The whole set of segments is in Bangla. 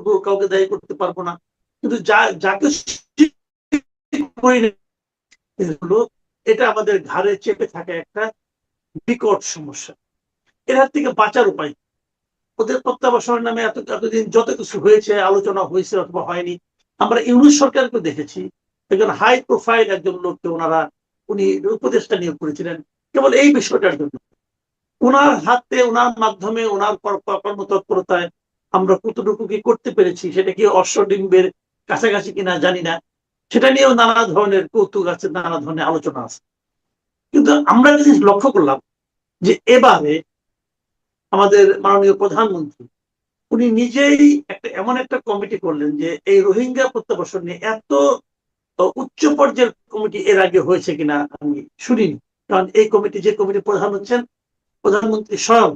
করবো, কাউকে দায়ী করতে পারবো না, কিন্তু যাকে হলো এটা আমাদের ঘাড়ে চেপে থাকা একটা বিকট সমস্যা। এর হাত থেকে বাঁচার উপায়, ওদের তত্ত্বাবধানের নামে এতদিন যত কিছু হয়েছে, আলোচনা হয়েছে অথবা হয়নি, আমরা ইউনূস সরকারকে দেখেছি একজন হাই প্রোফাইল একজন লোককে উনি উপদেষ্টা নিয়োগ করেছিলেন কেবল এই বিষয়টার জন্য। ওনার হাতে, ওনার মাধ্যমে, ওনার কর্মতৎপরতায় আমরা কতটুকু কি করতে পেরেছি, সেটা কি অশ্বডিম্বের কাছাকাছি কিনা জানি না, সেটা নিয়েও নানা ধরনের কৌতুক আছে, নানা ধরনের আলোচনা আছে। কিন্তু আমরা একটা জিনিস লক্ষ্য করলাম যে এবারে আমাদের মাননীয় প্রধানমন্ত্রী উনি নিজেই এমন একটা কমিটি করলেন যে এই রোহিঙ্গা প্রত্যাবাসন নিয়ে এত উচ্চ পর্যায়ের কমিটি এর আগে হয়েছে কিনা আমি শুনিনি। কারণ এই কমিটি, যে কমিটি প্রধান হচ্ছেন প্রধানমন্ত্রী স্বয়ং।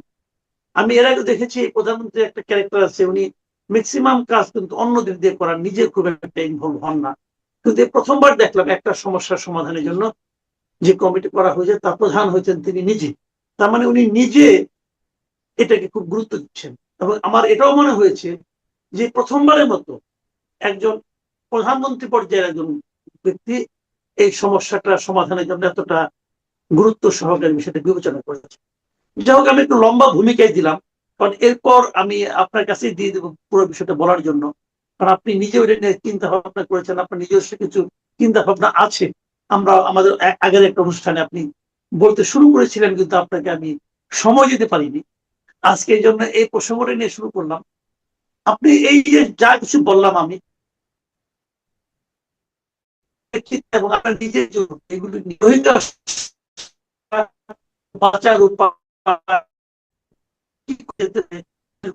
আমি এর আগে দেখেছি প্রধানমন্ত্রী একটা ক্যারেক্টার আছে, উনি ম্যাক্সিমাম কাজ কিন্তু অন্যদের দিয়ে করার, নিজে খুব একটা ইনভলভ হন না। কিন্তু প্রথমবার দেখলাম একটা সমস্যার সমাধানের জন্য যে কমিটি করা হয়েছে তার প্রধান হয়েছেন তিনি নিজে। তার মানে উনি নিজে এটাকে খুব গুরুত্ব দিচ্ছেন। এবং আমার এটাও মনে হয়েছে যে প্রথমবারের মতো একজন প্রধানমন্ত্রী পর্যায়ের একজন ব্যক্তি এই সমস্যাটা সমাধানের জন্য এতটা গুরুত্ব সহকারে বিষয়টা বিবেচনা করেছে। যাই হোক, আমি একটু লম্বা ভূমিকায় দিলাম, কারণ এরপর আমি আপনার কাছেই দিয়ে দেবো পুরো বিষয়টা বলার জন্য। কারণ আপনি নিজেও এটা নিয়ে চিন্তা ভাবনা করেছেন, আপনার নিজস্ব কিছু চিন্তা ভাবনা আছে। আমরা আমাদের আগের একটা অনুষ্ঠানে আপনি বলতে শুরু করেছিলেন, কিন্তু আপনাকে আমি সময় দিতে পারিনি। আজকে এই জন্য এই প্রসঙ্গটা নিয়ে শুরু করলাম। আপনি এই যে যা কিছু বললাম আমি, এবং আপনার নিজের জন্য এগুলি রোহিঙ্গা বাঁচার উপায়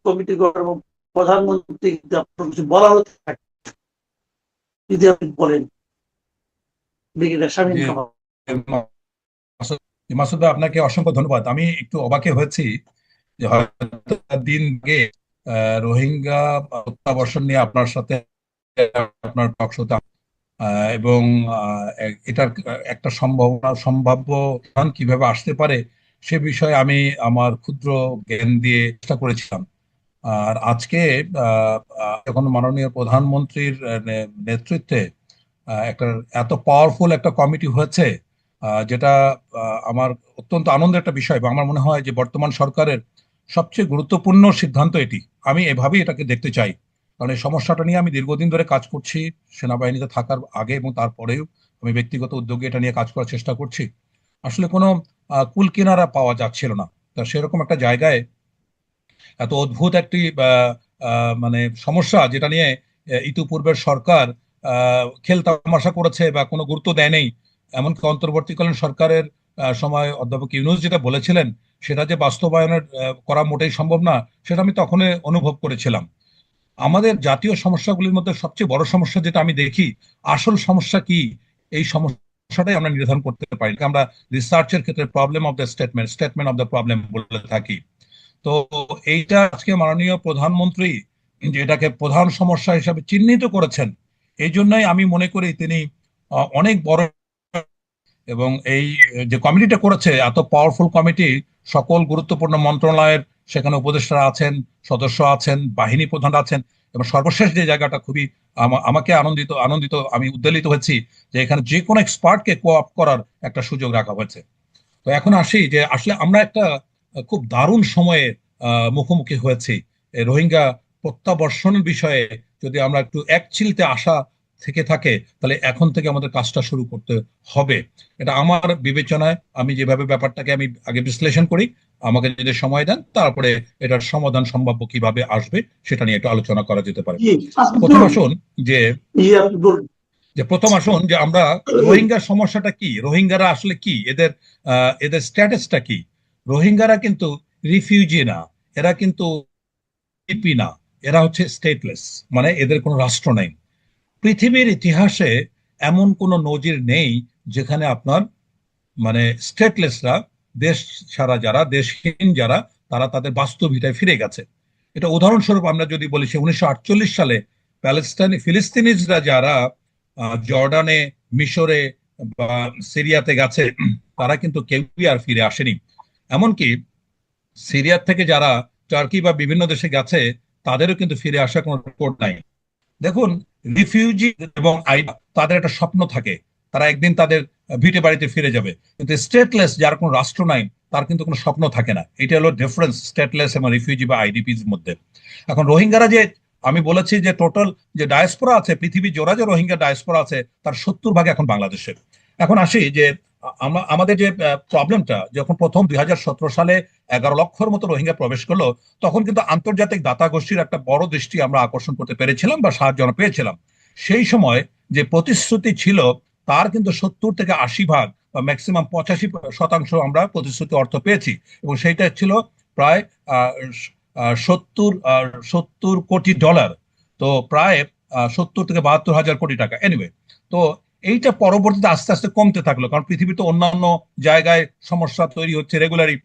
কমিটি এবং প্রধানমন্ত্রী কিছু বলা হতে থাকে, যদি আপনি বলেন। ব্রিগেডিয়ার শামীম কামাল। মাসুদ ভাই, আপনাকে অসংখ্য ধন্যবাদ। আমি একটু অবাকে হয়েছি যে হয়তো দিন আগে রোহিঙ্গা প্রত্যাবর্ষণ নিয়ে আপনার সাথে আপনার টক শোতে এবং এটার একটা সম্ভাব্য কিভাবে আসতে পারে সে বিষয়ে আমি আমার ক্ষুদ্র জ্ঞান দিয়ে চেষ্টা করেছিলাম। আর আজকে যখন মাননীয় প্রধানমন্ত্রীর নেতৃত্বে একটা এত পাওয়ারফুল একটা কমিটি হয়েছে, যেটা আমার অত্যন্ত আনন্দের একটা বিষয়, এবং আমার মনে হয় যে বর্তমান সরকারের সবচেয়ে গুরুত্বপূর্ণ সিদ্ধান্ত এটি। আমি এভাবেই এটাকে দেখতে চাই, কারণ এই সমস্যাটা নিয়ে আমি দীর্ঘদিন ধরে কাজ করছি, সেনাবাহিনীতে থাকার আগে এবং তারপরেও আমি ব্যক্তিগত উদ্যোগে এটা নিয়ে কাজ করার চেষ্টা করছি। আসলে কোনো কুল কিনারা পাওয়া যাচ্ছিল না। তা সেরকম একটা জায়গায় এত অদ্ভুত একটি মানে সমস্যা, যেটা নিয়ে ইতিপূর্বের সরকার খেল তামাশা করেছে বা কোনো গুরুত্ব দেয় নেই, এমনকি অন্তর্বর্তীকালীন সরকারের সময় অধ্যাপক ইউনূস যেটা বলেছিলেন সেটা যে বাস্তবায়নের করা মোটেই সম্ভব না, সেটা আমি তখনই অনুভব করেছিলাম। আমাদের জাতীয় সমস্যাগুলির মধ্যে সবচেয়ে বড় সমস্যা যেটা আমি দেখি, আসল সমস্যা কি, এই সমস্যাটাই আমরা নির্ধারণ করতে পারি। আমরা রিসার্চের ক্ষেত্রে problem of the statement of the problem বলে থাকি। তো এইটা আজকে মাননীয় প্রধানমন্ত্রী যেটাকে প্রধান সমস্যা হিসাবে চিহ্নিত করেছেন, এই জন্যই আমি মনে করি তিনি অনেক বড়, এবং এই যে কমিটিটা করেছে এত পাওয়ারফুল কমিটি, সকল গুরুত্বপূর্ণ মন্ত্রণালয়ের সেখানে উপদেষ্টারা আছেন, সদস্য আছেন, বাহিনী প্রধান আছেন, এবং সর্বশেষ যে জায়গাটা খুবই আমাকে আনন্দিত আনন্দিত আমি উদ্বেলিত হয়েছি যে এখানে যে কোনো এক্সপার্টকে কোঅপ করার একটা সুযোগ রাখা হয়েছে। তো এখন আসি যে আসলে আমরা একটা খুব দারুণ সময়ে মুখোমুখি হয়েছি। এই রোহিঙ্গা প্রত্যাবর্ষণের বিষয়ে যদি আমরা একটু একচিলতে আশা থেকে থাকে, তাহলে এখন থেকে আমাদের কাজটা শুরু করতে হবে। এটা আমার বিবেচনায়, আমি যেভাবে ব্যাপারটাকে আমি আগে বিশ্লেষণ করি, আমাকে যদি সময় দেন তারপরে এটার সমাধান সম্ভাব্য কিভাবে আসবে সেটা নিয়ে একটু আলোচনা করা যেতে পারে। জি, আপনি প্রথম বলুন। আসুন যে জি, আপনি বলুন। প্রথম আসুন যে আমরা রোহিঙ্গা সমস্যাটা কি, রোহিঙ্গারা আসলে কি, এদের এদের স্ট্যাটাসটা কি। রোহিঙ্গারা কিন্তু রিফিউজি না, এরা কিন্তু ইপি না, এরা হচ্ছে স্টেটলেস, মানে এদের কোনো রাষ্ট্র নেই। পৃথিবীর ইতিহাসে এমন কোনো নজির নেই যেখানে আপনার মানে স্টেটলেসরা, দেশ ছাড়া যারা, দেশহীন যারা, তারা তাদের বাস্তব ভিটায় ফিরে গেছে। এটা উদাহরণস্বরূপ আমরা যদি বলি, সে 1948 সালে ফিলিস্তিনিজরা যারা জর্ডানে, মিশরে বা সিরিয়াতে গেছে, তারা কিন্তু কেউই আর ফিরে আসেনি। এমনকি সিরিয়ার থেকে যারা টার্কি বা বিভিন্ন দেশে গেছে, তাদেরও কিন্তু ফিরে আসার কোনো রিপোর্ট নাই। দেখুন, রিফিউজি এবং তাদের একটা স্বপ্ন থাকে, তারা একদিন তাদের ভিটে বাড়িতে ফিরে যাবে, কিন্তু স্টেটলেস যার কোনো রাষ্ট্র নাই তার কিন্তু কোনো স্বপ্ন থাকে না। এটা হলো ডিফারেন্স স্টেটলেস এবং রিফিউজি বা আইডিপির মধ্যে। এখন রোহিঙ্গারা যে, আমি বলেছি যে টোটাল যে ডায়াসপোরা আছে পৃথিবী জোড়া, যে রোহিঙ্গা ডায়াসপোরা আছে তার 70 ভাগ এখন বাংলাদেশের। এখন আসি যে আমাদের যে প্রবলেমটা, যখন প্রথম 2017 সালে 11 লক্ষের মতো রোহিঙ্গা প্রবেশ করলো, তখন কিন্তু আন্তর্জাতিক দাতা গোষ্ঠীর একটা বড় দৃষ্টি আমরা আকর্ষণ করতে পেরেছিলাম বা সাহায্য আমরা পেয়েছিলাম। সেই সময় যে প্রতিশ্রুতি ছিল তার কিন্তু 70 থেকে 80 ভাগ বা ম্যাক্সিমাম 85% আমরা প্রতিশ্রুতি অর্থ পেয়েছি, এবং সেইটা ছিল প্রায় আহ, 70 কোটি ডলার। তো প্রায় 70 থেকে 72 হাজার কোটি টাকা, এনিওয়ে। তো এইটা পরবর্তীতে আস্তে আস্তে কমতে থাকলো, কারণ পৃথিবীতে অন্যান্য জায়গায় সমস্যা তৈরি হচ্ছে রেগুলারই,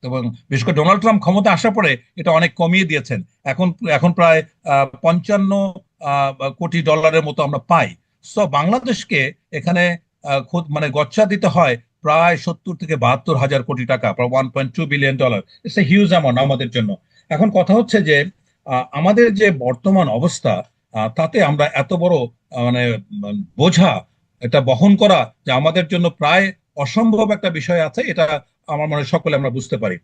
এবং বিশেষ করে ডোনাল্ড ট্রাম্প ক্ষমতা আসার পরে এটা অনেক কমিয়ে দিয়েছেন। এখন এখন প্রায় 55 কোটি ডলারের মতো আমরা পাই। সো বাংলাদেশকে এখানে মানে গচ্চা দিতে হয় প্রায় 70 থেকে 72 হাজার কোটি টাকা, প্রায় $1.2 billion. It's a huge amount আমাদের জন্য। এখন কথা হচ্ছে যে আমাদের যে বর্তমান অবস্থা, তাতে আমরা এত বড় মানে বোঝা এটা বহন করা যে আমাদের জন্য প্রায় অসম্ভব একটা বিষয় আছে, এটা আমার মনে হয় সকলে আমরা বুঝতে পারি।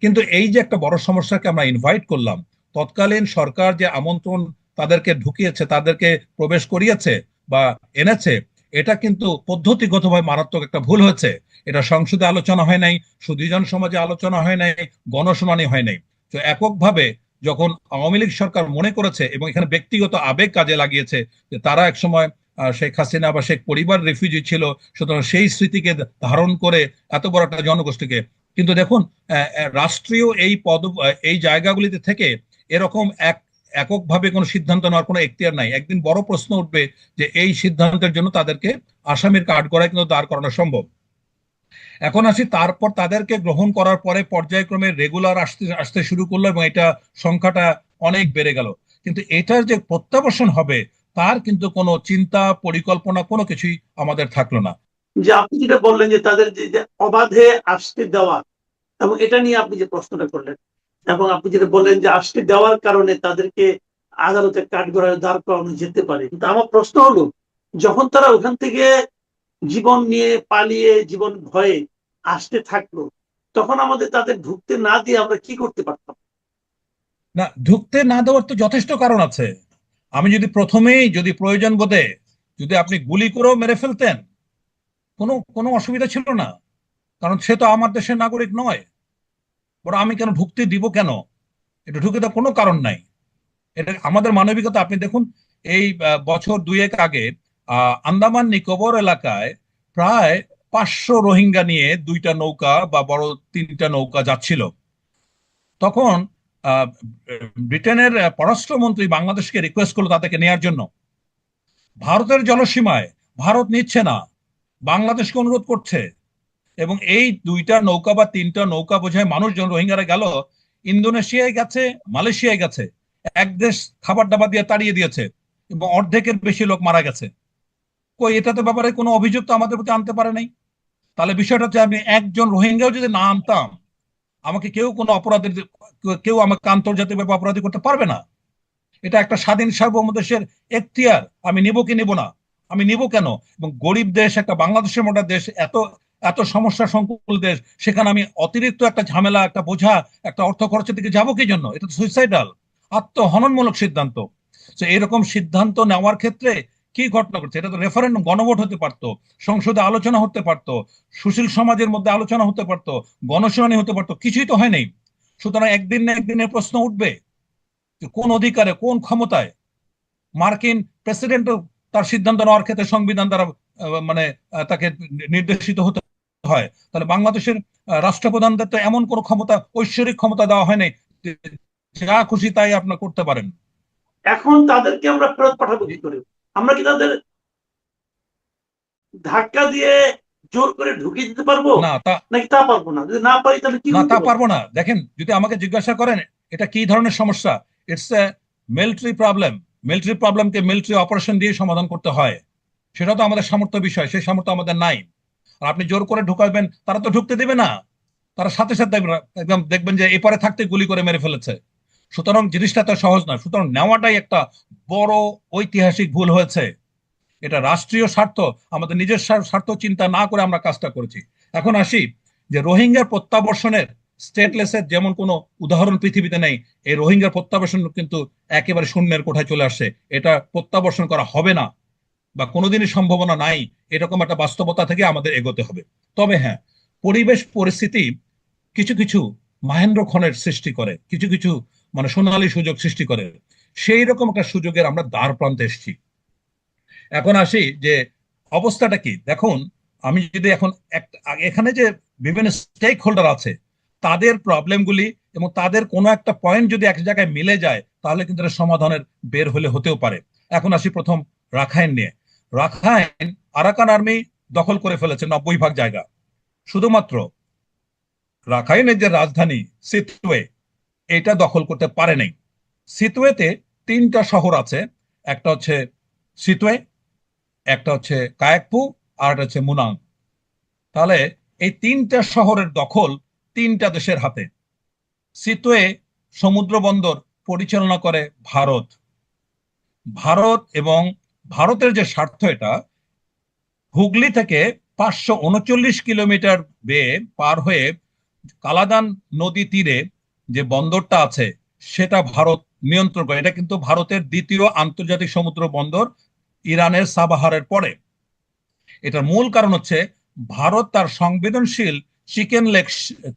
কিন্তু এই যে একটা বড় সমস্যাকে আমরা ইনভাইট করলাম, তৎকালীন সরকার যে আমন্ত্রণ তাদেরকে ঢুকিয়েছে, তাদেরকে প্রবেশ করিয়েছে বা এনেছে, এটা কিন্তু পদ্ধতিগতভাবে মারাত্মক একটা ভুল হয়েছে। এটা সংসদে আলোচনা হয় নাই, সুধীজন সমাজে আলোচনা হয় নাই, গণশুনানি হয় নাই। তো এককভাবে যখন আওয়ামী লীগ সরকার মনে করেছে এবং এখানে ব্যক্তিগত আবেগ কাজে লাগিয়েছে যে তারা একসময় শেখ হাসিনা বা শেখ পরিবার রেফিউজি ছিল, সুতরাং সেই স্মৃতিকে ধারণ করে এত বড় একটা জনগোষ্ঠীকে, কিন্তু দেখুন রাষ্ট্রীয় এই জায়গাগুলিতে থেকে এরকম এককভাবে কোনো সিদ্ধান্ত নেওয়ার কোনো এখতিয়ার নাই। একদিন বড় প্রশ্ন উঠবে যে এই সিদ্ধান্তের জন্য তাদেরকে আসামির কাঠগড়ায় কিন্তু দাঁড় করানো সম্ভব। এখন আসি, তারপর তাদেরকে গ্রহণ করার পরে পর্যায়ক্রমে রেগুলার আসতে আসতে শুরু করলো, এবং এটা সংখ্যাটা অনেক বেড়ে গেল। কিন্তু এটার যে প্রত্যাবর্তন হবে তার কিন্তু কোনো চিন্তা পরিকল্পনা কোনো কিছুই আমাদের থাকলো না। যে আপনি যেটা বললেন যে তাদের যে অবাধে আসতে দেওয়া, এবং এটা নিয়ে আপনি যে প্রশ্নটা করলেন, এবং আপনি যেটা বললেন যে আসতে দেওয়ার কারণে তাদেরকে আদালতে কাঠগড়ায় দাঁড় করানো যেতে পারে, কিন্তু আমার প্রশ্ন হলো, যখন তারা ওখান থেকে জীবন নিয়ে পালিয়ে জীবন ভয়ে আসতে থাকলো, তখন আমাদের তাদের ঢুকতে না দিয়ে আমরা কি করতে পারতাম? না, ঢুকতে না দেওয়ার তো যথেষ্ট কারণ আছে। আমি যদি প্রথমেই যদি প্রয়োজন বোধে যদি আপনি গুলি করেও মেরে ফেলতেন, কোনো কোনো অসুবিধা ছিল না, কারণ সে তো আমার দেশের নাগরিক নয়। বড় আমি কেন ঢুকতে দিব কেন? এটা ঢুকে দেওয়ার কোনো কারণ নাই। এটা আমাদের মানবিকতা। আপনি দেখুন, এই বছর দুয়েক আগে আন্দামান নিকোবর এলাকায় প্রায় 500 রোহিঙ্গা নিয়ে 2টা নৌকা বা বড় 3টা নৌকা যাচ্ছিল। তখন আহ, ব্রিটেনের পররাষ্ট্রমন্ত্রী বাংলাদেশকে রিকোয়েস্ট করলো তাদেরকে নেয়ার জন্য। ভারতের জলসীমায় ভারত নিচ্ছে না, বাংলাদেশকে অনুরোধ করছে, এবং এই 2টা নৌকা বা 3টা নৌকা বোঝায় মানুষজন রোহিঙ্গারা গেল, ইন্দোনেশিয়ায় গেছে, মালয়েশিয়ায় গেছে। এক দেশ খাবার দাবার দিয়ে তাড়িয়ে দিয়েছে, এবং অর্ধেকের বেশি লোক মারা গেছে। কই, এটাতে ব্যাপারে কোনো অভিযোগ তো আমাদের প্রতি আনতে পারে নাই। তাহলে বিষয়টা হচ্ছে, আমি একজন রোহিঙ্গাও যদি না আনতাম, আমাকে কেউ কোনো অপরাধের, কেউ আমাকে আন্তর্জাতিকভাবে অপরাধী করতে পারবে না। এটা একটা স্বাধীন সার্বভৌম দেশের এখতিয়ার। আমি নিব কি নিব না? আমি নিব কেন? এবং গরিব দেশ একটা বাংলাদেশের মতো দেশ, এত এত সমস্যা সংকুল দেশ, সেখানে আমি অতিরিক্ত একটা ঝামেলা, একটা বোঝা, একটা অর্থ খরচের দিকে যাবো কি জন্য? এটা তো সুইসাইডাল, আত্মহননমূলক সিদ্ধান্ত। তো এরকম সিদ্ধান্ত নেওয়ার ক্ষেত্রে কি ঘটনা ঘটছে? এটা তো রেফারেন্ডাম, গণভোট হতে পারতো, সংসদে আলোচনা হতে পারতো, সুশীল সমাজের মধ্যে আলোচনা হতে পারতো, গণশুনানি হতে পারতো, কিছুই তো হয় নাই। সুতরাং একদিন না একদিনের প্রশ্ন উঠবে যে কোন অধিকারে, কোন ক্ষমতায় মার্কিন প্রেসিডেন্টও তার সিদ্ধান্ত নেওয়ার ক্ষেত্রে সংবিধান দ্বারা মানে তাকে নির্দেশিত হতে হয়। তাহলে বাংলাদেশের রাষ্ট্রপ্রধানদের তো এমন কোন ক্ষমতা, ঐশ্বরিক ক্ষমতা দেওয়া হয় নাই যে যা খুশি তাই আপনার করতে পারেন। এখন তাদেরকে আমরা ফেরত পাঠাবো কি করে? আমরা কি তাদের ধাক্কা দিয়ে জোর করে ঢুকিয়ে দিতে পারবো, না তা নাকি তা পারবো না? যদি না পারি তাহলে কি না করতে তা পারবো? পারবো না। দেখেন, যদি আমাকে জিজ্ঞাসা করেন এটা কি ধরনের সমস্যা, it's a military problem. Military প্রবলেমকে মিলিটারি অপারেশন দিয়ে সমাধান করতে হয়। সেটা তো আমাদের সামর্থ্য বিষয়, সেই সামর্থ্য আমাদের নাই। আর আপনি জোর করে ঢুকাবেন, তারা তো ঢুকতে দেবে না। তারা সাথে সাথে একদম দেখবেন যে এপারে থাকতে গুলি করে মেরে ফেলেছে। সুতরাং জিনিসটা তো সহজ না, সুতরাং নেওয়াটাই একটা বড় ঐতিহাসিক ভুল হয়েছে। এটা রাষ্ট্রীয় স্বার্থ, আমাদের নিজের স্বার্থ চিন্তা না করে আমরা কাজটা করেছি। এখন আসি যে রোহিঙ্গার প্রত্যাবর্ষণের স্টেটলেসের যেমন কোনো উদাহরণ পৃথিবীতে নেই। এই রোহিঙ্গার প্রত্যাবর্ষণ কিন্তু একেবারে শূন্যের কোঠায় চলে আসছে। এটা প্রত্যাবর্ষণ করা হবে না বা কোনোদিনই সম্ভাবনা নাই, এরকম একটা বাস্তবতা থেকে আমাদের এগোতে হবে। তবে হ্যাঁ, পরিবেশ পরিস্থিতি কিছু কিছু মাহেন্দ্র ক্ষণের সৃষ্টি করে, কিছু কিছু মানে সোনালী সুযোগ সৃষ্টি করে। সেই রকম একটা সুযোগের আমরা দ্বার প্রান্তে এসেছি। এখন আসি যে অবস্থাটা কি দেখুন। আমি যদি এখন এখানে যে বিভিন্ন স্টেক হোল্ডার আছে, তাদের প্রবলেমগুলি এবং তাদের কোনো একটা পয়েন্ট যদি এক জায়গায় মিলে যায়, তাহলে কিন্তু এটা সমাধানের বের হলে হতেও পারে। এখন আসি প্রথম রাখাইন নিয়ে। রাখাইন আরাকান আর্মি দখল করে ফেলেছে 90% জায়গা। শুধুমাত্র রাখাইনের যে রাজধানী সিতওয়ে, এটা দখল করতে পারে নাই। সিতওয়েতে 3টা শহর আছে, একটা হচ্ছে সিতওয়ে, একটা হচ্ছে কায়াকপু, আর একটা হচ্ছে মুনাং। তাহলে এই 3টা শহরের দখল 3টা দেশের হাতে। সিতওয়ে সমুদ্র বন্দর পরিচালনা করে ভারত। ভারত এবং ভারতের যে স্বার্থ, এটা হুগলি থেকে 539 কিলোমিটার বেয়ে পার হয়ে কালাদান নদী তীরে যে বন্দরটা আছে, সেটা ভারত নিয়ন্ত্রণ করে। এটা কিন্তু ভারতের দ্বিতীয় আন্তর্জাতিক সমুদ্র বন্দর, ইরানের সাবাহারের পরে। এটার মূল কারণ হচ্ছে ভারত তার সংবেদনশীল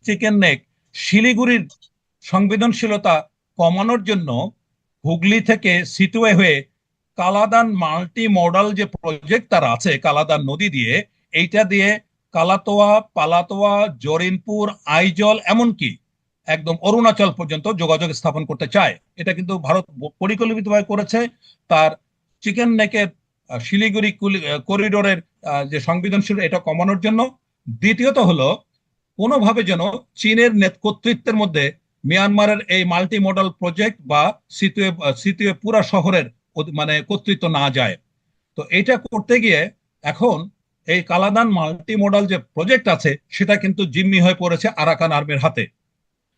চিকেন নেক শিলিগুড়ির সংবেদনশীলতা কমানোর জন্য হুগলি থেকে সিটুয়ে হয়ে কালাদান মাল্টি মডাল যে প্রজেক্ট তার আছে কালাদান নদী দিয়ে, এইটা দিয়ে কালাতোয়া, পালাতোয়া, জরিনপুর, আইজল, এমনকি একদম অরুণাচল পর্যন্ত যোগাযোগ স্থাপন করতে চায়। এটা কিন্তু ভারত পরিকল্পিতভাবে করেছে তার চিকেন নেকের শিলিগুড়ি করিডোরের যে সংবেদনশীল, এটা কমানোর জন্য। দ্বিতীয়ত হলো কোনোভাবে যেন চীনের কর্তৃত্বের মধ্যে মিয়ানমারের এই মাল্টি মডাল প্রজেক্ট বা সিতুয়ে পুরা শহরের মানে কর্তৃত্ব না যায়। তো এটা করতে গিয়ে এখন এই কালাদান মাল্টি মডাল যে প্রজেক্ট আছে, সেটা কিন্তু জিম্মি হয়ে পড়েছে আরাকান আর্মির হাতে।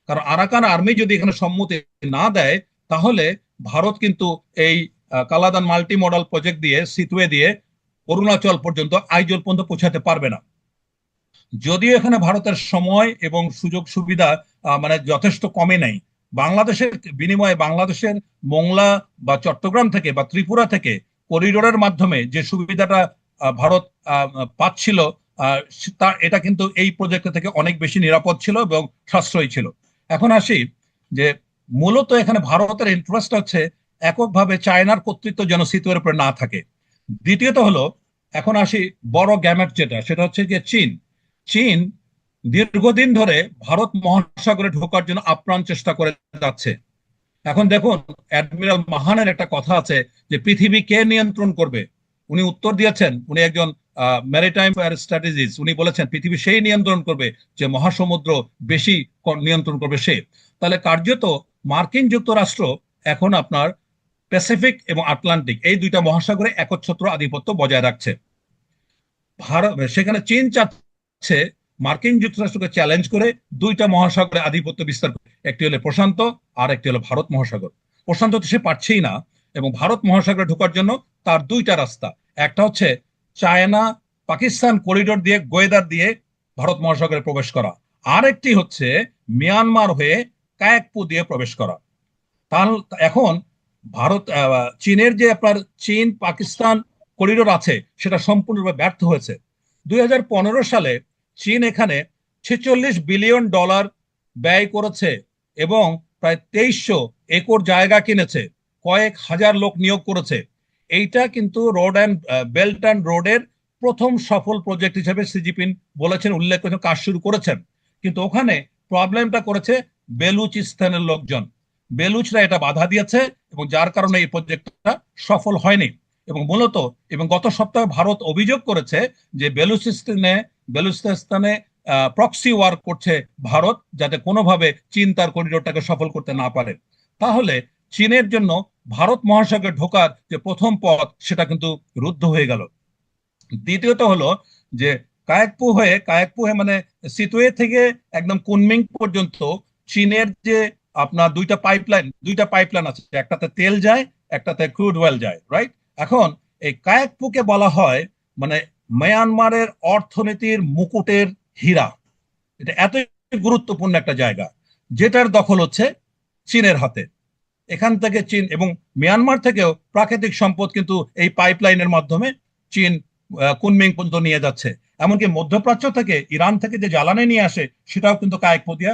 কারণ আরাকান আর্মি যদি এখানে সম্মতি না দেয়, তাহলে ভারত কিন্তু এই কালাদান মাল্টি মডাল প্রজেক্ট দিয়ে সিতুয়ে দিয়ে অরুণাচল পর্যন্ত, আইজল পর্যন্ত পৌঁছাতে পারবে না। যদিও এখানে ভারতের সময় এবং সুযোগ সুবিধা মানে যথেষ্ট কমে নাই। বাংলাদেশের বিনিময়ে বাংলাদেশের মোংলা বা চট্টগ্রাম থেকে বা ত্রিপুরা থেকে করিডোরের মাধ্যমে যে সুবিধাটা ভারত পাচ্ছিল, এটা কিন্তু এই প্রজেক্ট থেকে অনেক বেশি নিরাপদ ছিল এবং সাশ্রয়ী ছিল। এখন আসি যে মূলত এখানে ভারতের ইন্টারেস্ট হচ্ছে এককভাবে চায়নার কর্তৃত্ব যেন সিতুয়ের উপরে না থাকে। দ্বিতীয়ত হলো, এখন আসি বড় গ্যামেট যেটা, সেটা হচ্ছে যে চীন। চীন দীর্ঘদিন ধরে ভারত মহাসাগরে ঢোকার জন্য আপ্রাণ চেষ্টা করে যাচ্ছে। এখন দেখুন, অ্যাডমিরাল মাহানের একটা কথা আছে যে পৃথিবী কে নিয়ন্ত্রণ করবে। উনি উত্তর দিয়েছেন, উনি একজন ম্যারিটাইম স্ট্র্যাটেজিস্ট, উনি বলেছেন পৃথিবী সেই নিয়ন্ত্রণ করবে যে মহাসমুদ্র বেশি নিয়ন্ত্রণ করবে সে। তাহলে কার্যত মার্কিন যুক্তরাষ্ট্র এখন আপনার প্যাসিফিক এবং আটলান্টিক এই 2টা মহাসাগরে একচ্ছত্র আধিপত্য বজায় রাখছে। ভারত সেখানে চীন চাচ্ছে মার্কিন যুক্তরাষ্ট্রকে চ্যালেঞ্জ করে 2টা মহাসাগরে আধিপত্য বিস্তার করে। একটি হলো প্রশান্ত, আর একটি হলো ভারত মহাসাগর। প্রশান্ত তো সে পারছেই না, এবং ভারত মহাসাগরে ঢোকার জন্য তার 2টা রাস্তা। একটা হচ্ছে চায়না পাকিস্তান করিডোর দিয়ে, গোয়েদার দিয়ে ভারত মহাসাগরে প্রবেশ করা। আর একটি হচ্ছে মিয়ানমার হয়ে কায়াকপু দিয়ে প্রবেশ করা। তাহলে এখন ভারত চীনের যে আপনার চীন পাকিস্তান করিডোর আছে, সেটা সম্পূর্ণরূপে ব্যর্থ হয়েছে। 2015 সালে চীন এখানে $46 বিলিয়ন ব্যয় করেছে এবং প্রায় 2300 একর জায়গা কিনেছে, কয়েক হাজার লোক নিয়োগ করেছে। এইটা কিন্তু রোড অ্যান্ড বেল্ট অ্যান্ড রোডের প্রথম সফল প্রজেক্ট হিসেবে সি জিনপিং বলেছেন, উল্লেখ করেছেন, কাজ শুরু করেছেন। কিন্তু ওখানে প্রবলেমটা করেছে বেলুচিস্তানের লোকজন। বেলুচরা এটা বাধা দিয়েছে এবং যার কারণে এই প্রজেক্টটা সফল হয়নি। এবং মূলত এবং গত সপ্তাহে ভারত অভিযোগ করেছে যে বেলুচিস্তানে প্রক্সি ওয়ার করছে ভারত, যাতে কোনোভাবে চীন তার করিডোরটাকে সফল করতে না পারে। তাহলে চীনের জন্য ভারত মহাসাগরে ঢোকার যে প্রথম পথ, সেটা কিন্তু রুদ্ধ হয়ে গেল। দ্বিতীয়ত হলো যে কায়াকপু হয়ে মানে সিতুয়ে থেকে একদম কুনমিং পর্যন্ত চীনের যে আপনার দুইটা পাইপলাইন আছে, একটাতে তেল যায়, একটাতে ক্রুড অয়েল যায়, রাইট? এখন এই কায়াকপুকে বলা হয় মানে মায়ানমারের অর্থনীতির মুকুটের হীরা। এটা এতই গুরুত্বপূর্ণ একটা জায়গা, যেটার দখল হচ্ছে চীনের হাতে। এখান থেকে চীন এবং মিয়ানমার থেকেও প্রাকৃতিক সম্পদ কিন্তু এই পাইপলাইনের মাধ্যমে চীন কুনমিং পর্যন্ত নিয়ে যাচ্ছে। এমনকি মধ্যপ্রাচ্য থেকে, ইরান থেকে যে জ্বালানি নিয়ে আসে, সেটাও কিন্তু কায়েকপো দিয়া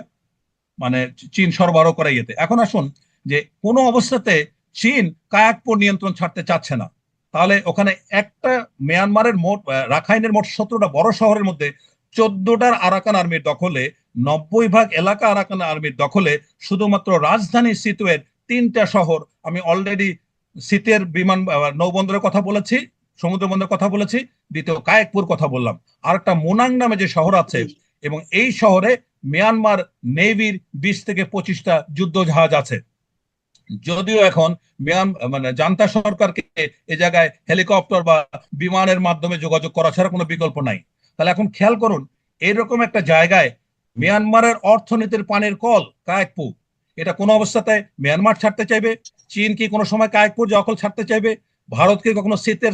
মানে চীন সরবরাহ করে ইয়েতে। এখন আসুন যে কোনো অবস্থাতে চীন কায়াকপো নিয়ন্ত্রণ ছাড়তে চাচ্ছে না। তাহলে ওখানে একটা মিয়ানমারের মোট রাখাইনের মোট 17টা বড় শহরের মধ্যে 14টার আরাকান আর্মির দখলে, 90% এলাকা আরাকান আর্মির দখলে, শুধুমাত্র রাজধানী সিতুয়ের 3টা শহর। আমি অলরেডি সিতের বিমান নৌবন্দরের কথা বলেছি, সমুদ্র বন্দরের কথা বলেছি, দ্বিতীয় কায়েকপুর কথা বললাম, আর একটা মোনাং নামে যে শহর আছে, এবং এই শহরে মিয়ানমার নেভির 20 থেকে 25টা যুদ্ধ জাহাজ আছে। যদিও এখন মানে জান্তা সরকারকে এ জায়গায় হেলিকপ্টার বা বিমানের মাধ্যমে যোগাযোগ করা ছাড়া কোনো বিকল্প নাই। তাহলে এখন খেয়াল করুন, এরকম একটা জায়গায় মিয়ানমারের অর্থনীতির পানির কল কায়েকপু, এটা কোনো অবস্থাতে মিয়ানমার ছাড়তে চাইবে? চীন কি কোনো সময় কায়েকপুর দখল ছাড়তে চাইবে? ভারত কি কখনো শীতের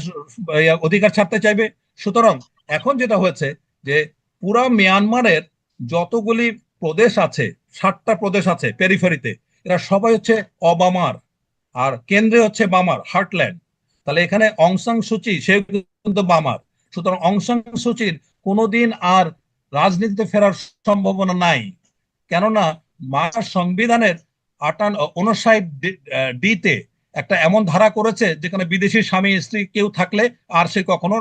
অধিকার ছাড়তে চাইবে? সুতরাং এখন যেটা হয়েছে যে পুরা মিয়ানমারের যতগুলি প্রদেশ আছে, 7টা প্রদেশ আছে পেরিফেরিতে, এরা সবাই হচ্ছে অবামার, আর কেন্দ্রে হচ্ছে বামার, হার্টল্যান্ড। তাহলে এখানে অং সান সুচি, সে কিন্তু বামার। সুতরাং অং সান সুচির কোনোদিন আর রাজনীতিতে ফেরার সম্ভাবনা নাই। কেননা মায়ার সংবিধানের 59 ডিতে একটা এমন ধারা করেছে যেখানে বিদেশি স্বামী স্ত্রী কেউ থাকলে আর সে কখনো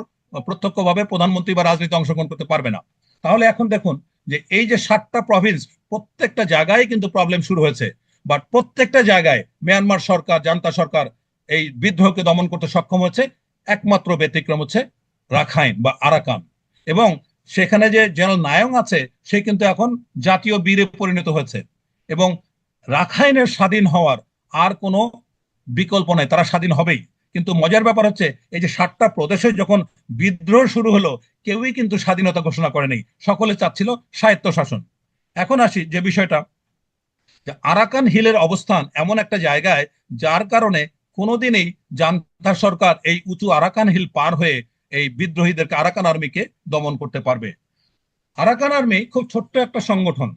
প্রত্যক্ষভাবে প্রধানমন্ত্রী বা রাজনীতি অংশগ্রহণ করতে পারবে না। তাহলে এখন দেখুন যে এই যে 7টা প্রভিন্স, প্রত্যেকটা জায়গায় কিন্তু প্রবলেম শুরু হয়েছে, বাট প্রত্যেকটা জায়গায় মিয়ানমার সরকার, জান্তা সরকার এই বিদ্রোহকে দমন করতে সক্ষম হচ্ছে। একমাত্র ব্যতিক্রম হচ্ছে রাখাইন বা আরাকান। এবং সেখানে যে জেনারেল নায়ং আছে, সে কিন্তু এখন জাতীয় বীরে পরিণত হয়েছে। এবং রাখাইনের স্বাধীন হওয়ার আর কোনো বিকল্প নাই, তারা স্বাধীন হবেই। কিন্তু মজার ব্যাপার হচ্ছে, এই যে 7টা প্রদেশে যখন বিদ্রোহ শুরু হলো, কেউই কিন্তু স্বাধীনতা ঘোষণা করেনি, সকলে চাচ্ছিল স্বায়ত্ত শাসন। এখন আসি যে বিষয়টা, যে আরাকান হিলের অবস্থান এমন একটা জায়গায়, যার কারণে কোনোদিনই জান্তা সরকার এই উঁচু আরাকান হিল পার হয়ে এই বিদ্রোহীদেরকে, আরাকান আর্মিকে দমন করতে পারবে। আরাকান আর্মি খুব ছোট্ট একটা সংগঠন,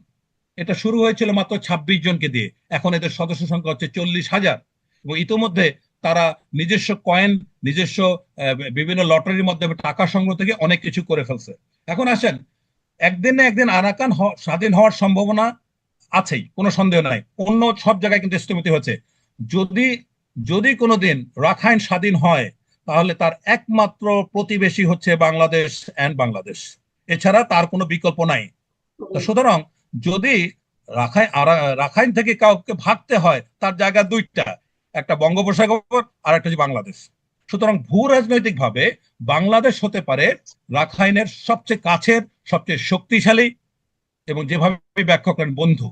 এটা শুরু হয়েছিল মাত্র 26 জনকে দিয়ে, এখন এদের সদস্য সংখ্যা হচ্ছে 40,000। এবং ইতোমধ্যে তারা নিজস্ব কয়েন, নিজস্ব বিভিন্ন লটারির মাধ্যমে টাকা সংগ্রহ থেকে অনেক কিছু করে ফেলছে। এখন আসেন, একদিন না একদিন আরাকান স্বাধীন হওয়ার সম্ভাবনা আছেই, কোনো সন্দেহ নাই। অন্য সব জায়গায় কিন্তু স্থবির হয়েছে। যদি যদি কোনোদিন রাখাইন স্বাধীন হয়, তাহলে তার একমাত্র প্রতিবেশী হচ্ছে বাংলাদেশ এন্ড বাংলাদেশ, এছাড়া তার কোনো বিকল্প নাই। তো সুতরাং যদি রাখাইন থেকে কাউকে ভাগতে হয়, তার জায়গা দুইটা, একটা বঙ্গোপসাগর আর একটা হচ্ছে বাংলাদেশ। সুতরাং ভূ রাজনৈতিক ভাবে বাংলাদেশ হতে পারে রাখাইনের সবচেয়ে কাছের, সবচেয়ে শক্তিশালী এবং যেভাবে ব্যাখ্যা করেন বন্ধু।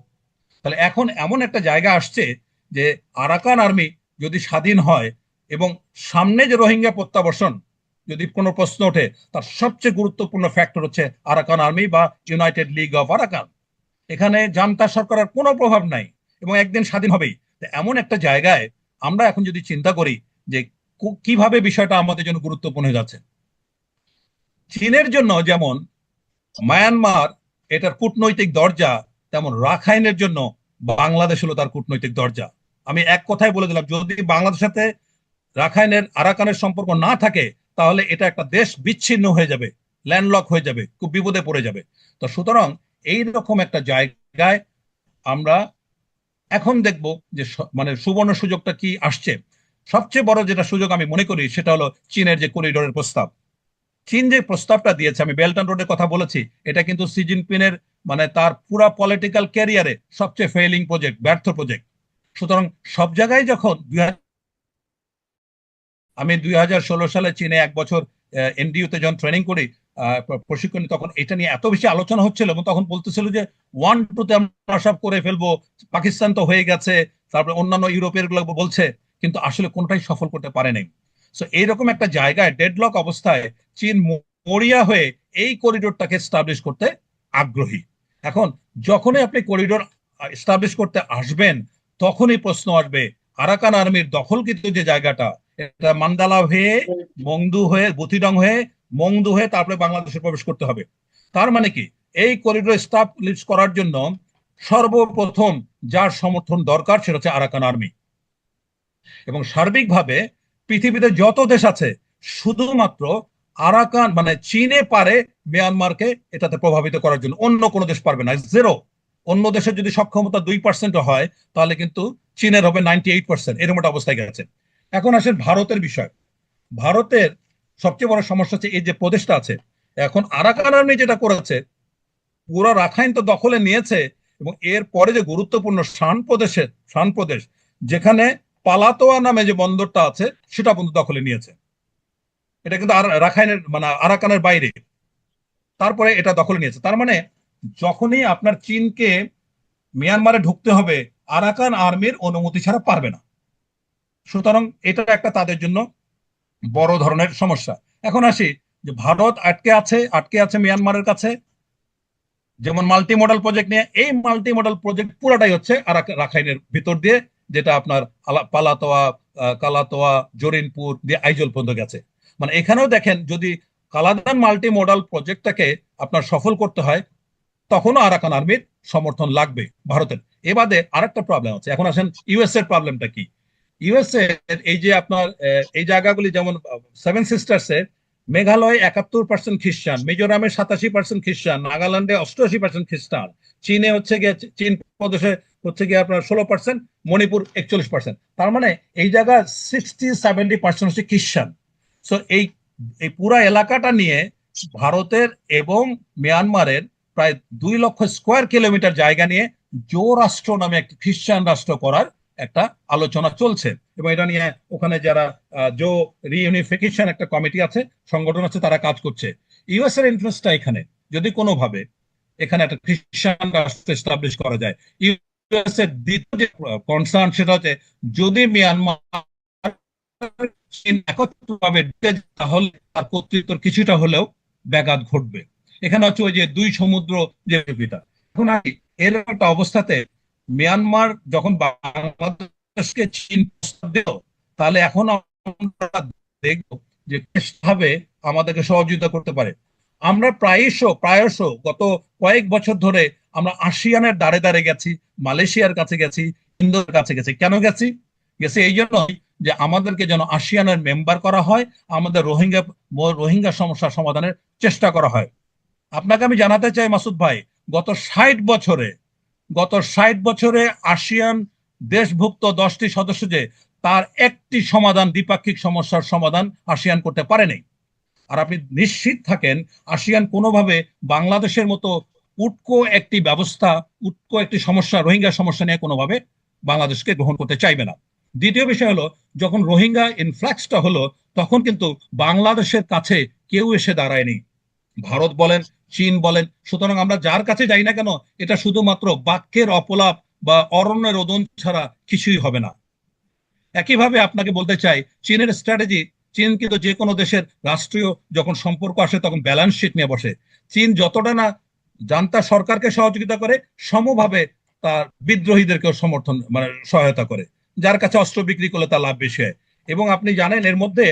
তাহলে এখন এমন একটা জায়গা আসছে যে আরাকান আর্মি যদি স্বাধীন হয়, এবং সামনে যে রোহিঙ্গা প্রত্যাবর্ষণ যদি কোনো প্রশ্ন ওঠে, তার সবচেয়ে গুরুত্বপূর্ণ ফ্যাক্টর হচ্ছে আরাকান আর্মি বা ইউনাইটেড লিগ অফ আরাকান। এখানে জান্তা সরকারের কোনো প্রভাব নাই, এবং একদিন স্বাধীন হবেই। এমন একটা জায়গায় আমরা এখন যদি চিন্তা করি যে কিভাবে বিষয়টা আমাদের জন্য গুরুত্বপূর্ণ হয়ে যাচ্ছে। চীনের জন্য যেমন মায়ানমার এটার কূটনৈতিক দরজা, তেমন রাখাইনের জন্য বাংলাদেশ হলো তার কূটনৈতিক দরজা। আমি এক কথায় বলে দিলাম, যদি বাংলাদেশের সাথে রাখাইনের, আরাকানের সম্পর্ক না থাকে, তাহলে এটা একটা দেশ বিচ্ছিন্ন হয়ে যাবে, ল্যান্ডলক হয়ে যাবে, খুব বিপদে পড়ে যাবে। তো সুতরাং এইরকম একটা জায়গায় আমরা এখন দেখব যে মানে সুবর্ণ সুযোগটা কি আসছে। সবচেয়ে বড় যেটা সুযোগ আমি মনে করি, সেটা হলো চীনের যে করিডোরের প্রস্তাব। চীন যে প্রস্তাবটা দিয়েছে, আমি বেল্ট অ্যান্ড রোডের কথা বলেছি, এটা কিন্তু সি জিনপিংয়ের মানে তার পুরা পলিটিক্যাল ক্যারিয়ারে সবচেয়ে ফেইলিং প্রজেক্ট, ব্যর্থ প্রজেক্ট। সুতরাং সব জায়গায় যখন আমি 2016 সালে চীনে 1 বছর এনডিইউতে যখন ট্রেনিং করি, প্রশিক্ষণ, তখন এটা নিয়ে এত বেশি আলোচনা হচ্ছিল, এবং তখন বলতেছিল যে 1-2 আমরা সব করে ফেলবো, পাকিস্তান তো হয়ে গেছে, তারপরে অন্যান্য ইউরোপের গুলো বলছে, কিন্তু আসলে কোনটাই সফল করতে পারে নাই। সো এইরকম একটা জায়গায় ডেডলক অবস্থায় চীন মরিয়া হয়ে এই করিডোরটাকে এস্টাবলিশ করতে আগ্রহী। এখন যখনই আপনি করিডোর এস্টাবলিশ করতে আসবেন, তখনই প্রশ্ন আসবে আরাকান আর্মির দখলকৃত যে জায়গাটা, এটা মান্দালা হয়ে, মংদু হয়ে, বুথিডং হয়ে, মংদু হয়ে তারপরে বাংলাদেশে প্রবেশ করতে হবে। তার মানে কি, এই করিডোর এস্টাবলিশ করার জন্য সর্বপ্রথম যার সমর্থন দরকার সেটা হচ্ছে আরাকান আর্মি। এবং সার্বিকভাবে পৃথিবীতে যত দেশ আছে, শুধুমাত্র আরাকান মানে চীনে পারে মিয়ানমারকে এটাতে প্রভাবিত করার জন্য, অন্য কোনো দেশ পারবে না, জিরো। অন্য দেশের যদি সক্ষমতা 2% হয়, তাহলে কিন্তু চীনের হবে 98%, এরকম একটা অবস্থায় গেছে। এখন আসেন ভারতের বিষয়। ভারতের সবচেয়ে বড় সমস্যা হচ্ছে এই যে প্রদেশটা আছে, এখন আরাকান আর্মি যেটা করেছে, পুরো রাখাইন তো দখলে নিয়েছে, এবং এর পরে যে গুরুত্বপূর্ণ শান প্রদেশ, যেখানে পালাতোয়া নামে যে বন্দরটা আছে, সেটা পর্যন্ত দখলে নিয়েছে। এটা কিন্তু আর রাখাইনের মানে আরাকানের বাইরে, তারপরে এটা দখলে নিয়েছে। তার মানে যখনই আপনার চীনকে মিয়ানমারে ঢুকতে হবে, আরাকান আর্মির অনুমতি ছাড়া পারবে না। সুতরাং এটা একটা তাদের জন্য বড় ধরনের সমস্যা। এখন আসি যে ভারত আটকে আছে মিয়ানমারের কাছে, যেমন মাল্টি মডেল প্রজেক্ট নিয়ে। এই মাল্টি মডেল প্রজেক্ট পুরাটাই হচ্ছে রাখাইনের ভিতর দিয়ে, যেটা আপনার পালাতোয়া, কালাতোয়া, জরিনপুর দিয়ে আইজল পর্যন্ত গেছে। মানে এখানেও দেখেন, যদি কালাদান মাল্টি মডেল প্রজেক্টটাকে আপনার সফল করতে হয়, তখনও আরাকান আর্মির সমর্থন লাগবে ভারতের। এ বাদে আরেকটা প্রবলেম আছে। এখন আসেন ইউএস এর প্রবলেমটা কি। ইউএসএ এই যে আপনার এই জায়গাগুলি, যেমন সেভেন সিস্টার্সে মেঘালয় 71% খ্রিস্টান, মিজোরামে 87% খ্রিস্টান, নাগাল্যান্ডে 88% খ্রিস্টান, চীনে হচ্ছে গিয়ে চীন প্রদেশে হচ্ছে গিয়ে আপনার 16%, মণিপুর 41%। তার মানে এই জায়গা 60-70% হচ্ছে খ্রিস্টান। সো এই এই পুরা এলাকাটা নিয়ে ভারতের এবং মিয়ানমারের প্রায় 2 লক্ষ স্কোয়ার কিলোমিটার জায়গা নিয়ে জো রাষ্ট্র নামে একটি খ্রিস্টান রাষ্ট্র করার একটা আলোচনা চলছে। এবং এটা নিয়ে ওখানে যারা জো রিইউনিফিকেশন একটা কমিটি আছে, সংগঠন আছে, তারা কাজ করছে। ইউএস এর ইন্টারেস্টটা এখানে, যদি কোনোভাবে এখানে একটা খ্রিস্টান রাষ্ট্র এস্টাবলিশ করা যায়। ইউএস এর দ্বিতীয় যে কনসার্ন, সেটা হচ্ছে যদি মিয়ানমার চীন একত্রভাবে ঢুকে যায়, তাহলে তার কর্তৃত্বের কিছুটা হলেও ব্যাঘাত ঘটবে। এখানে হচ্ছে ওই যে দুই সমুদ্র যে বিষয়টা। এখন এর একটা অবস্থাতে মিয়ানমার যখন বাংলাদেশকে চীন প্রস্তাব দিল, তাহলে এখন আমরা দেখব যে কিভাবে আমাদেরকে সহযোগিতা করতে পারে। আমরা প্রায়শ গত কয়েক বছর ধরে আমরা আসিয়ানের দ্বারে দ্বারে গেছি, মালয়েশিয়ার কাছে গেছি, ইন্দোর কাছে গেছি। কেন গেছি? এই জন্য যে আমাদেরকে যেন আসিয়ানের মেম্বার করা হয়, আমাদের রোহিঙ্গা সমস্যা সমাধানের চেষ্টা করা হয়। আপনাকে আমি জানাতে চাই মাসুদ ভাই, গত 60 বছরে আসিয়ান দেশভুক্ত 10টি সদস্য যে, তার একটি সমাধান, দ্বিপাক্ষিক সমস্যার সমাধান আসিয়ান করতে পারেনি। আর আপনি নিশ্চিত থাকেন, আসিয়ান কোনোভাবে বাংলাদেশের মতো উটকো একটি সমস্যা, রোহিঙ্গা সমস্যা নিয়ে কোনোভাবে বাংলাদেশকে গ্রহণ করতে চাইবে না। দ্বিতীয় বিষয় হলো, যখন রোহিঙ্গা ইনফ্লাক্সটা হলো, তখন কিন্তু বাংলাদেশের কাছে কেউ এসে দাঁড়ায়নি, ভারত বলেন, চীন বলেন। সুতরাং আমরা যার কাছে যাই না কেন, এটা শুধুমাত্র বাক্যের অপলাপ বা অরণ্যের রোদন ছাড়া কিছুই হবে না। একইভাবে আপনাকে বলতে চাই, চীনের স্ট্র্যাটেজি, চীন কিন্তু যে কোনো দেশের রাষ্ট্রীয় যখন সম্পর্ক আসে, তখন ব্যালেন্স শিট নিয়ে বসে। চীন যতটা না জান্তা সরকারকে সহযোগিতা করে, সমভাবে তার বিদ্রোহীদেরকেও সমর্থন মানে সহায়তা করে, যার কাছে অস্ত্র বিক্রি করলে তার লাভ বেশি হয়। এবং আপনি জানেন এর মধ্যে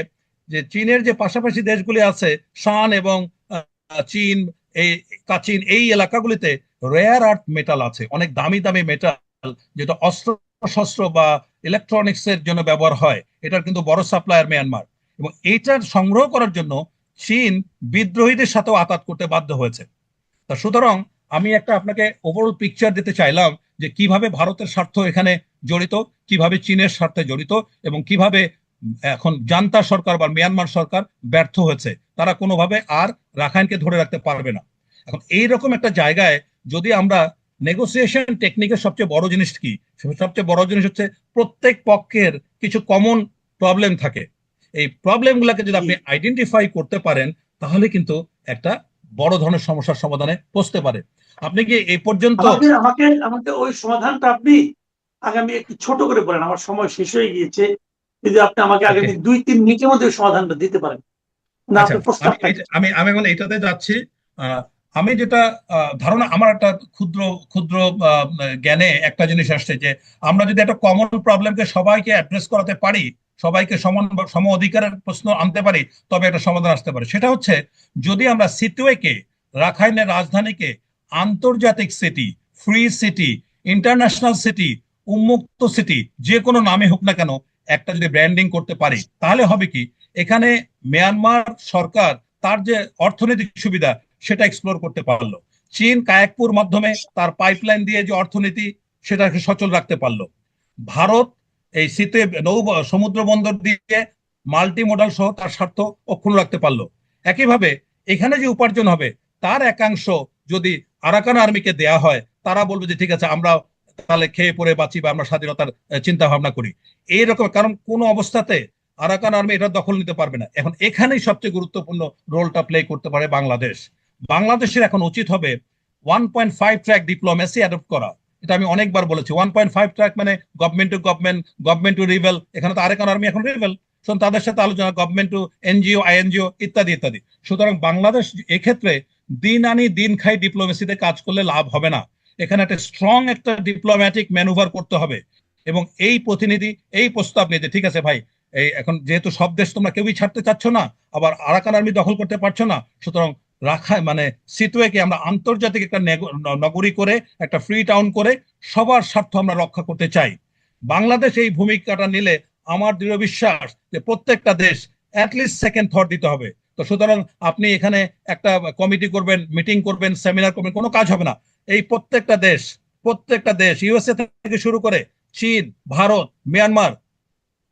যে চীনের যে পাশাপাশি দেশগুলি আছে, শান এবং চীন, এই কাচিন, এই এলাকাগুলিতে রেয়ার আর্থ মেটাল আছে, অনেক দামি দামি মেটাল, যেটা অস্ত্র শস্ত্র বা ইলেকট্রনিক্স এর জন্য ব্যবহার হয়। এটার কিন্তু বড় সাপ্লায়ার মিয়ানমার। এবং এইটার সংগ্রহ করার জন্য চীন বিদ্রোহীদের সাথেও আঘাত করতে বাধ্য হয়েছে। তা সুতরাং আমি একটা আপনাকে ওভারঅল পিকচার দিতে চাইলাম যে কিভাবে ভারতের স্বার্থ এখানে জড়িত, কিভাবে চীনের স্বার্থে জড়িত, এবং কিভাবে এখন জান্তা সরকার বা মিয়ানমার সরকার ব্যর্থ হয়েছে। তারা কোনোভাবে আর রাখাইনকে ধরে রাখতে পারবে না। এখন এইরকম একটা জায়গায় যদি আমরা নেগোসিয়েশন টেকনিকের সবচেয়ে বড় জিনিস কি, সবচেয়ে বড় জিনিস হচ্ছে প্রত্যেক পক্ষের কিছু কমন প্রবলেম থাকে। এই প্রবলেমগুলোকে যদি আপনি আইডেন্টিফাই করতে পারেন, তাহলে কিন্তু একটা বড় ধরনের সমস্যার সমাধানে পৌঁছতে পারে। আপনি কি এই পর্যন্ত আমাকে আমাকে আমাকে ওই সমাধানটা আপনি আগামী একটু ছোট করে বলেন, আমার সময় শেষ হয়ে গিয়েছে। যদি আপনি আমাকে আগামী 2-3 মিনিটের মধ্যে সমাধানটা দিতে পারেন না, আচ্ছা, আপনার প্রস্তাবটা আমি আমি এখন এটাতে যাচ্ছি। আমি যেটা ধারণা, আমার একটা ক্ষুদ্র ক্ষুদ্র জ্ঞানে একটা জিনিস আসছে যে আমরা যদি একটা কমন প্রবলেমকে সবাইকে অ্যাড্রেস করাতে পারি, সবাইকে সম অধিকারের প্রশ্ন আনতে পারি, তবে একটা সমাধান আসতে পারে। সেটা হচ্ছে, যদি আমরা সিটওয়েকে, রাখাইনের রাজধানীকে আন্তর্জাতিক city, free city, international city, উন্মুক্ত সিটি, যে কোনো নামে হোক না কেন, একটা যদি ব্র্যান্ডিং করতে পারি, তাহলে হবে কি, এখানে মিয়ানমার সরকার তার যে অর্থনৈতিক সুবিধা সেটা এক্সপ্লোর করতে পারলো। চীন কায়াকপুর মাধ্যমে তার পাইপলাইন দিয়ে যে অর্থনীতি সেটাকে সচল রাখতে পারলো। ভারত এই শীতে সমুদ্র বন্দর দিয়ে মাল্টি মডাল সহ তার স্বার্থ অক্ষুণ্ণ রাখতে পারলো। একইভাবে এখানে যে উপার্জন হবে তার একাংশ যদি আরাকান আর্মিকে দেয়া হয়, তারা বলবে যে ঠিক আছে, আমরা তাহলে খেয়ে পরে বাঁচি বা আমরা স্বাধীনতার চিন্তা ভাবনা করি এইরকম। কারণ কোন অবস্থাতে আরাকান আর্মি এটা দখল নিতে পারবে না। এখন এখানেই সবচেয়ে গুরুত্বপূর্ণ রোলটা প্লে করতে পারে বাংলাদেশ। বাংলাদেশের এখন উচিত হবে 1.5 ট্র্যাক ডিপ্লোমেসি অ্যাডপ্ট করা। এটা আমি অনেকবার বলেছি। 1.5 ট্র্যাক মানে government to government, government to rebel. এখানে তো আরেকান আর্মি এখন রিবেল, তাদের সাথে আলোচনা, গভর্নমেন্ট টু এনজিও, আইএনজিও ইত্যাদি ইত্যাদি। সুতরাং বাংলাদেশ এক্ষেত্রে দিন আনি দিন খাই ডিপ্লোমেসিতে কাজ করলে লাভ হবে না। এখানে একটা স্ট্রং একটা ডিপ্লোম্যাটিক ম্যানুভার করতে হবে। এবং এই প্রতিনিধি এই প্রস্তাব নিয়ে যে ঠিক আছে ভাই, এই এখন যেহেতু সব দেশ তোমরা কেউই ছাড়তে চাচ্ছ না, আবার আরাকান আর্মি দখল করতে পারছো না, সুতরাং রাখায় মানে সিটওয়েকে আমরা আন্তর্জাতিক একটা নগরী করে, একটা ফ্রি টাউন করে সবার স্বার্থ আমরা রক্ষা করতে চাই। বাংলাদেশ এই ভূমিকাটা নিলে আমার দৃঢ় বিশ্বাস যে প্রত্যেকটা দেশ অ্যাটলিস্ট সেকেন্ড থট দিতে হবে। তো সুতরাং আপনি এখানে একটা কমিটি করবেন, মিটিং করবেন, সেমিনার করবেন, কোনো কাজ হবে না। এই প্রত্যেকটা দেশ ইউএসএ থেকে শুরু করে চীন, ভারত, মিয়ানমার,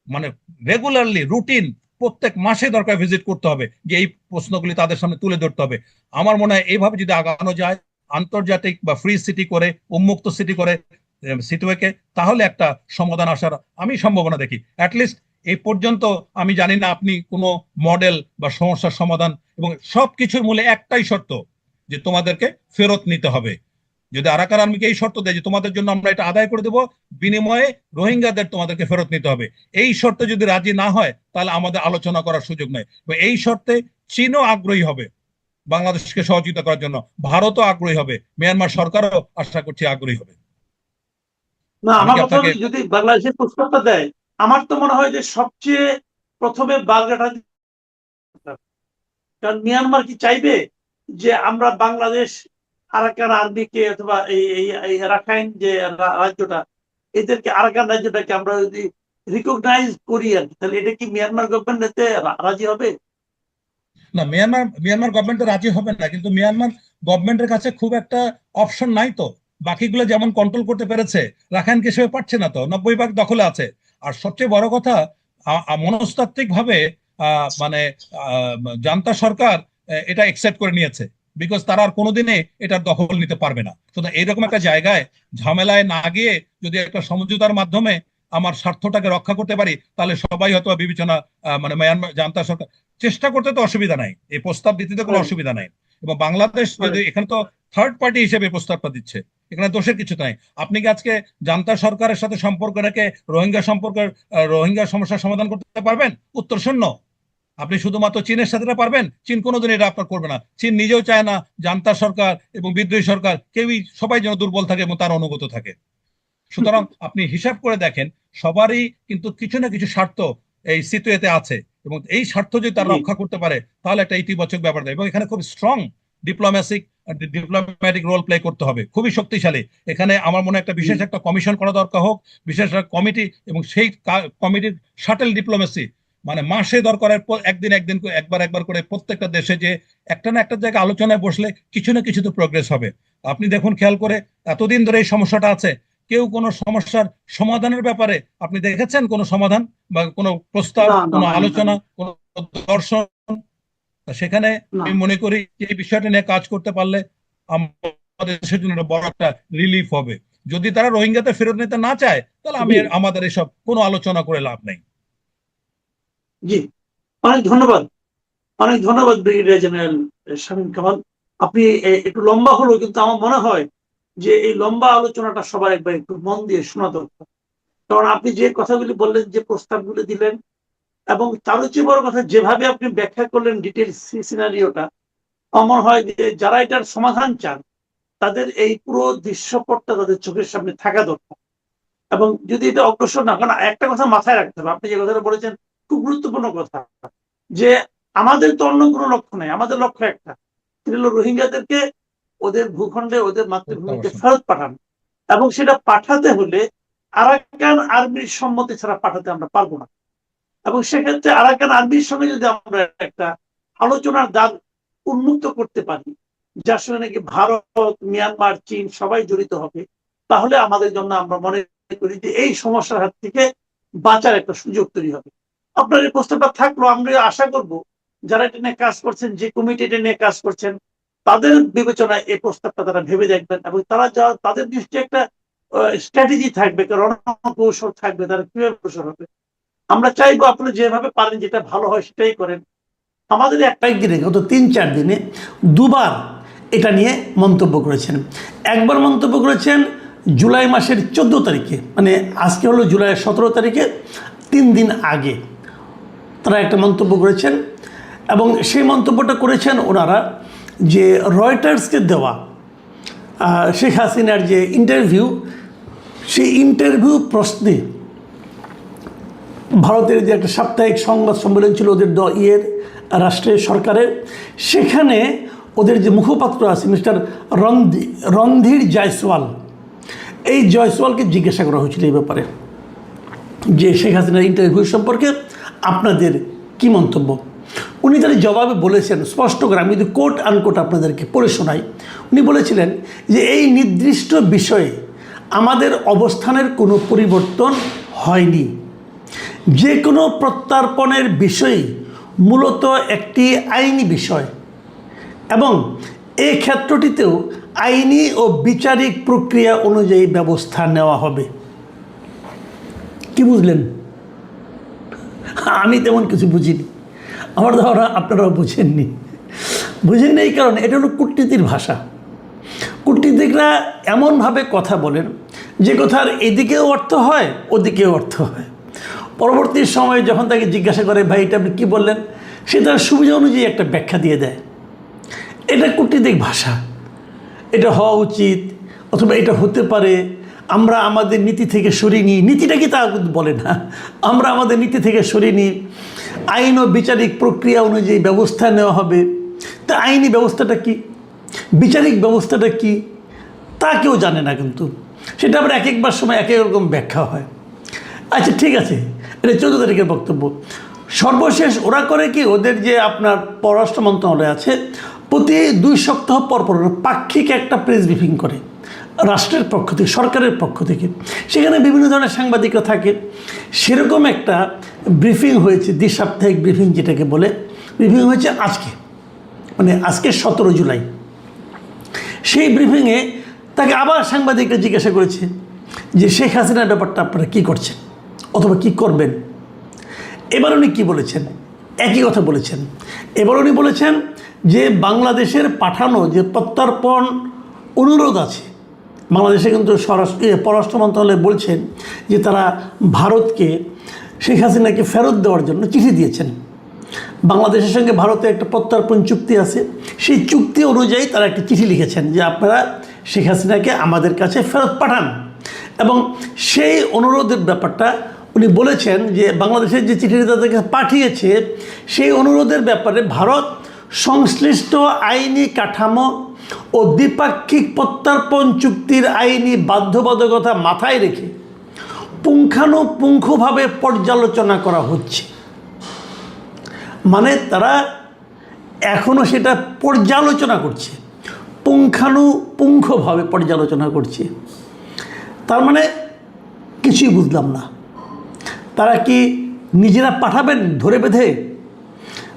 মানে রেগুলারলি রুটিন প্রত্যেক মাসে দরকার ভিজিট করতে হবে, যে এই প্রশ্নগুলি তাদের সামনে তুলে ধরতে হবে। আমার মনে হয় এইভাবে যদি আগানো যায়, আন্তর্জাতিক বা ফ্রি সিটি করে, উন্মুক্ত সিটি করে সিটিওয়েকে, তাহলে একটা সমাধান আসার আমি সম্ভাবনা দেখি। অ্যাটলিস্ট এই পর্যন্ত আমি জানি না আপনি কোনো মডেল বা সমস্যার সমাধান, এবং সবকিছুর মূলে একটাই শর্ত, যে তোমাদেরকে ফেরত নিতে হবে। যদি আরাকান আর্মিকে এই শর্ত দেয় যে তোমাদের জন্য আমরা এটা আদায় করে দেবো, বিনিময়ে রোহিঙ্গাদের তোমাদেরকে ফেরত নিতে হবে, এই শর্তে যদি রাজি না হয়, তাহলে আমাদের আলোচনা করার সুযোগ নেই। এই শর্তে চীনও আগ্রহী হবে বাংলাদেশকে সহযোগিতা করার জন্য, ভারতও আগ্রহী হবে, মিয়ানমার সরকারও আশা করছি আগ্রহী হবে। না, আমি আমার কি কথা আপনাকে হলো, যদি বাংলাদেশের প্রস্তাবটা দেয়, আমার তো মনে হয় যে সবচেয়ে প্রথমে বাংলাটা, কারণ মিয়ানমার কি চাইবে যে আমরা বাংলাদেশ আরাকান আর্মিকে অথবা এই রাখাইন যে রাজ্যটা, এদেরকে আরাকান রাজ্যটাকে আমরা যদি রিকগনাইজ করি আর কি, তাহলে এটা কি মিয়ানমার গভর্নমেন্ট এতে রাজি হবে? না, মিয়ানমার গভর্নমেন্ট রাজি হবে না, কিন্তু মিয়ানমার গভর্নমেন্টের কাছে খুব একটা অপশন নাই তো। বাকিগুলো যেমন কন্ট্রোল করতে পেরেছে, রাখাইনকে সে পারছে না তো, 90% দখলে আছে। আর সবচেয়ে বড় কথা, মনস্তাত্ত্বিক ভাবে মানে আহ, জান্তা সরকার এটা একসেপ্ট করে নিয়েছে, বিকজ তারা আর কোনোদিনে এটার দখল নিতে পারবে না। সুতরাং এইরকম একটা আচ্ছা, জায়গায় ঝামেলায় না গিয়ে যদি একটা সমঝোতার মাধ্যমে আমার স্বার্থটাকে রক্ষা করতে পারি, তাহলে সবাই হয়তো বিবেচনা, মানে মায়ানমার জান্তা সরকার চেষ্টা করতে তো অসুবিধা নাই, এই প্রস্তাব দিতে তো কোনো right, অসুবিধা নাই। এবং বাংলাদেশ যদি right. এখানে তো থার্ড পার্টি হিসেবে প্রস্তাবটা দিচ্ছে, এখানে দোষের কিছু নাই। আপনি কি আজকে জান্তা সরকারের সাথে সম্পর্ক রেখে রোহিঙ্গা সমস্যার সমাধান করতে পারবেন? উত্তর শূন্য। আপনি শুধুমাত্র চীনের সাথে পারবেন, চীন কোনোদিন এটা আপনার করবে না। চীন নিজেও চায় না জান্তা সরকার এবং বিদ্রোহী সরকার কেউই, সবাই যেন দুর্বল থাকে এবং তার অনুগত থাকে। সুতরাং আপনি হিসাব করে দেখেন, সবারই কিন্তু কিছু না কিছু স্বার্থ এই সিতুয়েতে আছে, এবং এই স্বার্থ যদি তারা জি, রক্ষা করতে পারে, তাহলে একটা ইতিবাচক ব্যাপার দেয়। এবং এখানে খুব স্ট্রং ডিপ্লোম্যাসিক ডিপ্লোম্যাটিক রোল প্লে করতে হবে, খুবই শক্তিশালী। এখানে আমার মনে হয় একটা জি, বিশেষ একটা কমিশন করা দরকার হোক, বিশেষ একটা কমিটি, এবং সেই কমিটির শাটেল ডিপ্লোমেসি, মানে মাসে দরকার একদিন একদিন একবার করে প্রত্যেকটা দেশে যে একটা না একটা জায়গায় আলোচনায় বসলে কিছু না কিছু তো প্রোগ্রেস হবে। আপনি দেখুন, খেয়াল করে, এতদিন ধরে এই সমস্যাটা আছে, কেউ কোনো সমস্যার সমাধানের ব্যাপারে আপনি দেখেছেন কোনো সমাধান বা কোনো প্রস্তাব, না, না, কোনো হয় না, আলোচনা, কোনো দর্শন? সেখানে না, আমি মনে করি যে এই বিষয়টা নিয়ে কাজ করতে পারলে আমাদের দেশের জন্য একটা বড় একটা রিলিফ হবে। যদি তারা রোহিঙ্গাতে ফেরত নিতে না চায়, তাহলে জি, আমাদের এসব কোনো আলোচনা করে লাভ নেই। জি। অনেক ধন্যবাদ, অনেক ধন্যবাদ ব্রিগেডিয়ার জেনারেল শামীম কামাল। আপনি একটু লম্বা হলো, কিন্তু আমার মনে হয় যে এই লম্বা আলোচনাটা সবার একবার একটু মন দিয়ে শোনা দরকার। কারণ আপনি যে কথাগুলি বললেন, যে প্রস্তাবগুলি দিলেন, এবং তার চেয়ে বড় কথা যেভাবে আপনি ব্যাখ্যা করলেন ডিটেলস সিনারিওটা, আমার মনে হয় যে যারা এটার সমাধান চান তাদের এই পুরো দৃশ্যপটটা তাদের চোখের সামনে থাকা দরকার। এবং যদি এটা অগ্রসর না, কারণ একটা কথা মাথায় রাখতে হবে, আপনি যে কথাটা বলেছেন খুব গুরুত্বপূর্ণ কথা, যে আমাদের তো অন্য কোনো লক্ষ্য নেই, আমাদের লক্ষ্য একটা, সেটা হলো রোহিঙ্গাদেরকে ওদের ভূখণ্ডে ওদের মাতৃভূমিতে প্রত্যাবাসন। ফেরত পাঠানো। এবং সেটা পাঠাতে হলে আরাকান আর্মির সম্মতি ছাড়া পাঠাতে আমরা পারবো না। এবং সেক্ষেত্রে আরাকান আর্মির সঙ্গে যদি আমরা একটা আলোচনার দ্বার উন্মুক্ত করতে পারি, যার সঙ্গে নাকি ভারত, মিয়ানমার, চীন সবাই জড়িত হবে, তাহলে আমাদের জন্য আমরা মনে করি যে এই সমস্যার হাত থেকে বাঁচার একটা সুযোগ তৈরি হবে। আপনার এই প্রস্তাবটা থাকলো, আমরা আশা করব যারা এটা নিয়ে কাজ করছেন, যে কমিটি এটা নিয়ে কাজ করছেন, তাদের বিবেচনায় এই প্রস্তাবটা তারা ভেবে দেখবেন, এবং তারা যা তাদের দৃষ্টি একটা স্ট্র্যাটেজি থাকবে, রণকৌশল থাকবে, তারা কিভাবে প্রসার হবে। আমরা চাইবো আপনি যেভাবে পারেন, যেটা ভালো হয় সেটাই করেন। আমাদের একটাই দিনে, গত 3-4 দিনে দুবার এটা নিয়ে মন্তব্য করেছেন। একবার মন্তব্য করেছেন জুলাই মাসের 14 তারিখে, মানে আজকে হলো জুলাইয়ের 17 তারিখে, 3 দিন আগে তারা একটা মন্তব্য করেছেন। এবং সেই মন্তব্যটা করেছেন ওনারা যে রয়টার্সকে দেওয়া শেখ হাসিনার যে ইন্টারভিউ, সেই ইন্টারভিউ প্রশ্নে ভারতের যে একটা সাপ্তাহিক সংবাদ সম্মেলন ছিল ওদের রাষ্ট্রের সরকারের, সেখানে ওদের যে মুখপাত্র আছে মিস্টার রণধীর জয়সওয়াল, এই জয়সওয়ালকে জিজ্ঞাসা করা হয়েছিল এই ব্যাপারে যে শেখ হাসিনার ইন্টারভিউ সম্পর্কে আপনাদের কি মন্তব্য। উনি তার জবাবে বলেছেন স্পষ্ট করে, আমি যদি কোট আনকোট আপনাদেরকে পড়ে শোনাই, উনি বলেছিলেন যে এই নির্দিষ্ট বিষয়ে আমাদের অবস্থানের কোনো পরিবর্তন হয়নি। যে কোনো প্রত্যর্পণের বিষয় মূলত একটি আইনি বিষয় এবং এই ক্ষেত্রটিতেও আইনি ও বিচারিক প্রক্রিয়া অনুযায়ী ব্যবস্থা নেওয়া হবে। কি বুঝলেন? আমি তেমন কিছু বুঝিনি, আমার ধারণা আপনারাও বুঝেননি। বুঝেননি এই কারণে এটা হলো কূটনীতির ভাষা। কূটনীতিকরা এমনভাবে কথা বলেন যে কথার এদিকেও অর্থ হয়, ওদিকেও অর্থ হয়। পরবর্তী সময়ে যখন তাকে জিজ্ঞাসা করে ভাই এটা আপনি কী বললেন, সে তার সুবিধা অনুযায়ী একটা ব্যাখ্যা দিয়ে দেয়। এটা কূটনীতিক ভাষা, এটা হওয়া উচিত অথবা এটা হতে পারে, আমরা আমাদের নীতি থেকে সরিয়ে নিই, নীতিটা কি তা বলে না, আমরা আমাদের নীতি থেকে সরিয়ে নিই, আইন ও বিচারিক প্রক্রিয়া অনুযায়ী ব্যবস্থা নেওয়া হবে। তা আইনি ব্যবস্থাটা কি, বিচারিক ব্যবস্থাটা কি, তা কেউ জানে না, কিন্তু সেটা আবার এক একবার সময় এক এক রকম ব্যাখ্যা হয়। আচ্ছা ঠিক আছে, এটা 14 তারিখের বক্তব্য। সর্বশেষ ওরা করে কি, ওদের যে আপনার পররাষ্ট্র মন্ত্রণালয় আছে, প্রতি 2 সপ্তাহ পর পর পাক্ষিক একটা প্রেস ব্রিফিং করে রাষ্ট্রের পক্ষ থেকে, সরকারের পক্ষ থেকে। সেখানে বিভিন্ন ধরনের সাংবাদিকরা থাকে। সেরকম একটা ব্রিফিং হয়েছে, দ্বিসাপ্তাহিক ব্রিফিং যেটাকে বলে, ব্রিফিং হয়েছে আজকে, মানে আজকে 17 জুলাই। সেই ব্রিফিংয়ে তাকে আবার সাংবাদিকরা জিজ্ঞাসা করেছে যে শেখ হাসিনার ব্যাপারটা আপনারা কী করছেন অথবা কী করবেন। এবার উনি কী বলেছেন? একই কথা বলেছেন। এবার উনি বলেছেন যে বাংলাদেশের পাঠানো যে প্রত্যর্পণ অনুরোধ আছে, বাংলাদেশে কিন্তু পররাষ্ট্র মন্ত্রণালয় বলছেন যে তারা ভারতকে শেখ হাসিনাকে ফেরত দেওয়ার জন্য চিঠি দিয়েছেন। বাংলাদেশের সঙ্গে ভারতের একটা প্রত্যর্পণ চুক্তি আছে, সেই চুক্তি অনুযায়ী তারা একটা চিঠি লিখেছেন যে আপনারা শেখ হাসিনাকে আমাদের কাছে ফেরত পাঠান। এবং সেই অনুরোধের ব্যাপারটা উনি বলেছেন যে বাংলাদেশের যে চিঠিটি তাদেরকে পাঠিয়েছে, সেই অনুরোধের ব্যাপারে ভারত সংশ্লিষ্ট আইনি কাঠামো ও দ্বিপাক্ষিক প্রত্যর্পণ চুক্তির আইনি বাধ্যবাধকতা মাথায় রেখে পুঙ্খানুপুঙ্খভাবে পর্যালোচনা করা হচ্ছে। মানে তারা এখনও সেটা পর্যালোচনা করছে, পুঙ্খানুপুঙ্খভাবে পর্যালোচনা করছে। তার মানে কিছুই বুঝলাম না। তারা কি নিজেরা পাঠাবেন ধরে বেঁধে?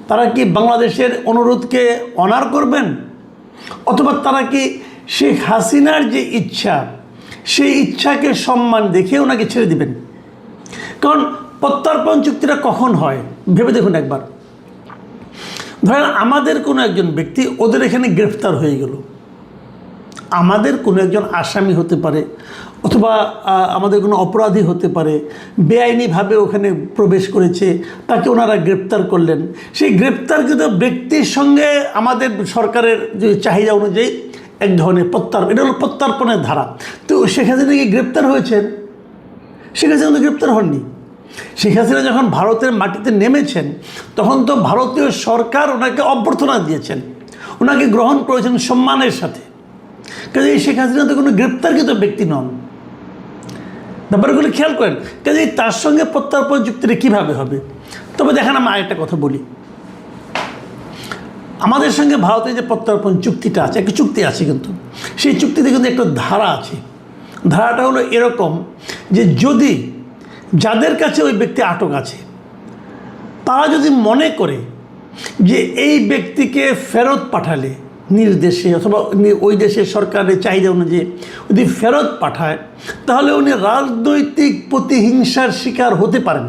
তারা কি বাংলাদেশের অনুরোধকে অনার করবেন? অথবা তারা কি শেখ হাসিনার যে ইচ্ছা, সেই ইচ্ছাকে সম্মান দেখে ওনাকে ছেড়ে দিবেন? কারণ প্রত্যর্পণ চুক্তিটা কখন হয় ভেবে দেখুন একবার। ধরেন আমাদের কোনো একজন ব্যক্তি ওদের এখানে গ্রেফতার হয়ে গেল, আমাদের কোনো একজন আসামি হতে পারে, অথবা আমাদের কোনো অপরাধী হতে পারে, বেআইনিভাবে ওখানে প্রবেশ করেছে, তাকে ওনারা গ্রেপ্তার করলেন। সেই গ্রেপ্তারকৃত ব্যক্তির সঙ্গে আমাদের সরকারের যে চাহিদা অনুযায়ী এক ধরনের প্রত্যার্পণ, এটা হলো প্রত্যার্পণের ধারা। তো শেখ হাসিনা কি গ্রেপ্তার হয়েছেন? শেখ হাসিনা তো গ্রেপ্তার হননি। শেখ হাসিনা যখন ভারতের মাটিতে নেমেছেন তখন তো ভারতীয় সরকার ওনাকে অভ্যর্থনা দিয়েছেন, ওনাকে গ্রহণ করেছেন সম্মানের সাথে। কাজে শেখ হাসিনা তো কোনো গ্রেপ্তারকৃত ব্যক্তি নন। ব্যাপারগুলো খেয়াল করেন। কাজে তার সঙ্গে প্রত্যার্পণ চুক্তিটা কীভাবে হবে? তবে দেখেন, আমি আরেকটা কথা বলি। আমাদের সঙ্গে ভারতের যে প্রত্যার্পণ চুক্তিটা আছে, একটা চুক্তি আছে, কিন্তু সেই চুক্তিতে কিন্তু একটা ধারা আছে। ধারাটা হলো এরকম যে যদি যাদের কাছে ওই ব্যক্তি আটক আছে তারা যদি মনে করে যে এই ব্যক্তিকে ফেরত পাঠালে নিজ দেশে অথবা ওই দেশের সরকারের চাহিদা অনুযায়ী যদি ফেরত পাঠায়, তাহলে উনি রাজনৈতিক প্রতিহিংসার শিকার হতে পারেন।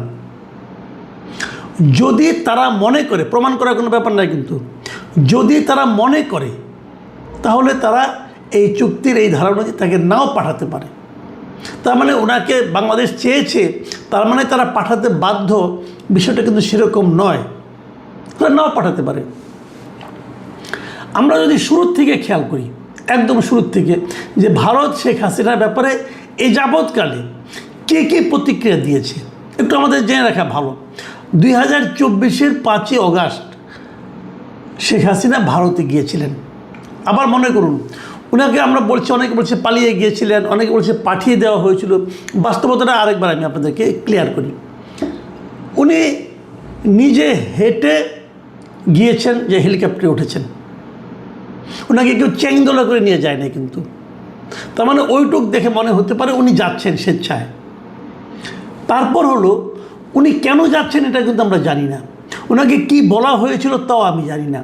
যদি তারা মনে করে, প্রমাণ করার কোনো ব্যাপার নাই, কিন্তু যদি তারা মনে করে তাহলে তারা এই চুক্তির এই ধারা অনুযায়ী তাকে নাও পাঠাতে পারে। তার মানে ওনাকে বাংলাদেশ চেয়েছে, তার মানে তারা পাঠাতে বাধ্য, বিষয়টা কিন্তু সেরকম নয়, তারা নাও পাঠাতে পারে। আমরা যদি শুরুর থেকে খেয়াল করি, একদম শুরুর থেকে, যে ভারত শেখ হাসিনার ব্যাপারে এই যাবৎকালে কে কে প্রতিক্রিয়া দিয়েছে একটু আমাদের জেনে রাখা ভালো। 2024-এর 5ই অগাস্ট শেখ হাসিনা ভারতে গিয়েছিলেন। আবার মনে করুন, ওনাকে আমরা বলছি, অনেকে বলছে পালিয়ে গিয়েছিলেন, অনেকে বলছে পাঠিয়ে দেওয়া হয়েছিল। বাস্তবতাটা আরেকবার আমি আপনাদেরকে ক্লিয়ার করি। উনি নিজে হেঁটে গিয়েছেন, যে হেলিকপ্টারে উঠেছেন, ওনাকে কেউ চ্যাংদোলা করে নিয়ে যায় না। কিন্তু তার মানে ওইটুক দেখে মনে হতে পারে উনি যাচ্ছেন স্বেচ্ছায়। তারপর হলো উনি কেন যাচ্ছেন এটা কিন্তু আমরা জানি না, ওনাকে কি বলা হয়েছিল তাও আমি জানি না।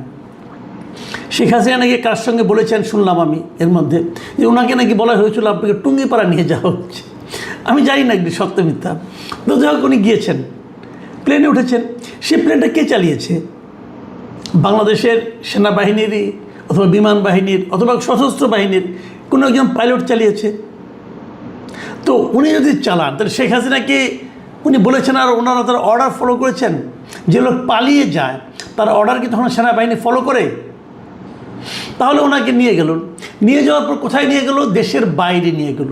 শেখ হাসিনা নাকি কার সঙ্গে বলেছেন শুনলাম আমি এর মধ্যে, যে ওনাকে নাকি বলা হয়েছিল আপনাকে টুঙ্গিপাড়া নিয়ে যাওয়া হচ্ছে। আমি জানি না একটি সত্য মিথ্যা। তো যাই হোক, উনি গিয়েছেন, প্লেনে উঠেছেন। সেই প্লেনটা কে চালিয়েছে? বাংলাদেশের সেনাবাহিনীরই অথবা বিমান বাহিনীর অথবা সশস্ত্র বাহিনীর কোনো একজন পাইলট চালিয়েছে। তো উনি যদি চালান, তাহলে শেখ হাসিনাকে উনি বলেছেন আর ওনারা তার অর্ডার ফলো করেছেন? যে লোক পালিয়ে যায় তার অর্ডার কি তখন সেনাবাহিনী ফলো করে? তাহলে ওনাকে নিয়ে গেল, নিয়ে যাওয়ার পর কোথায় নিয়ে গেল? দেশের বাইরে নিয়ে গেল।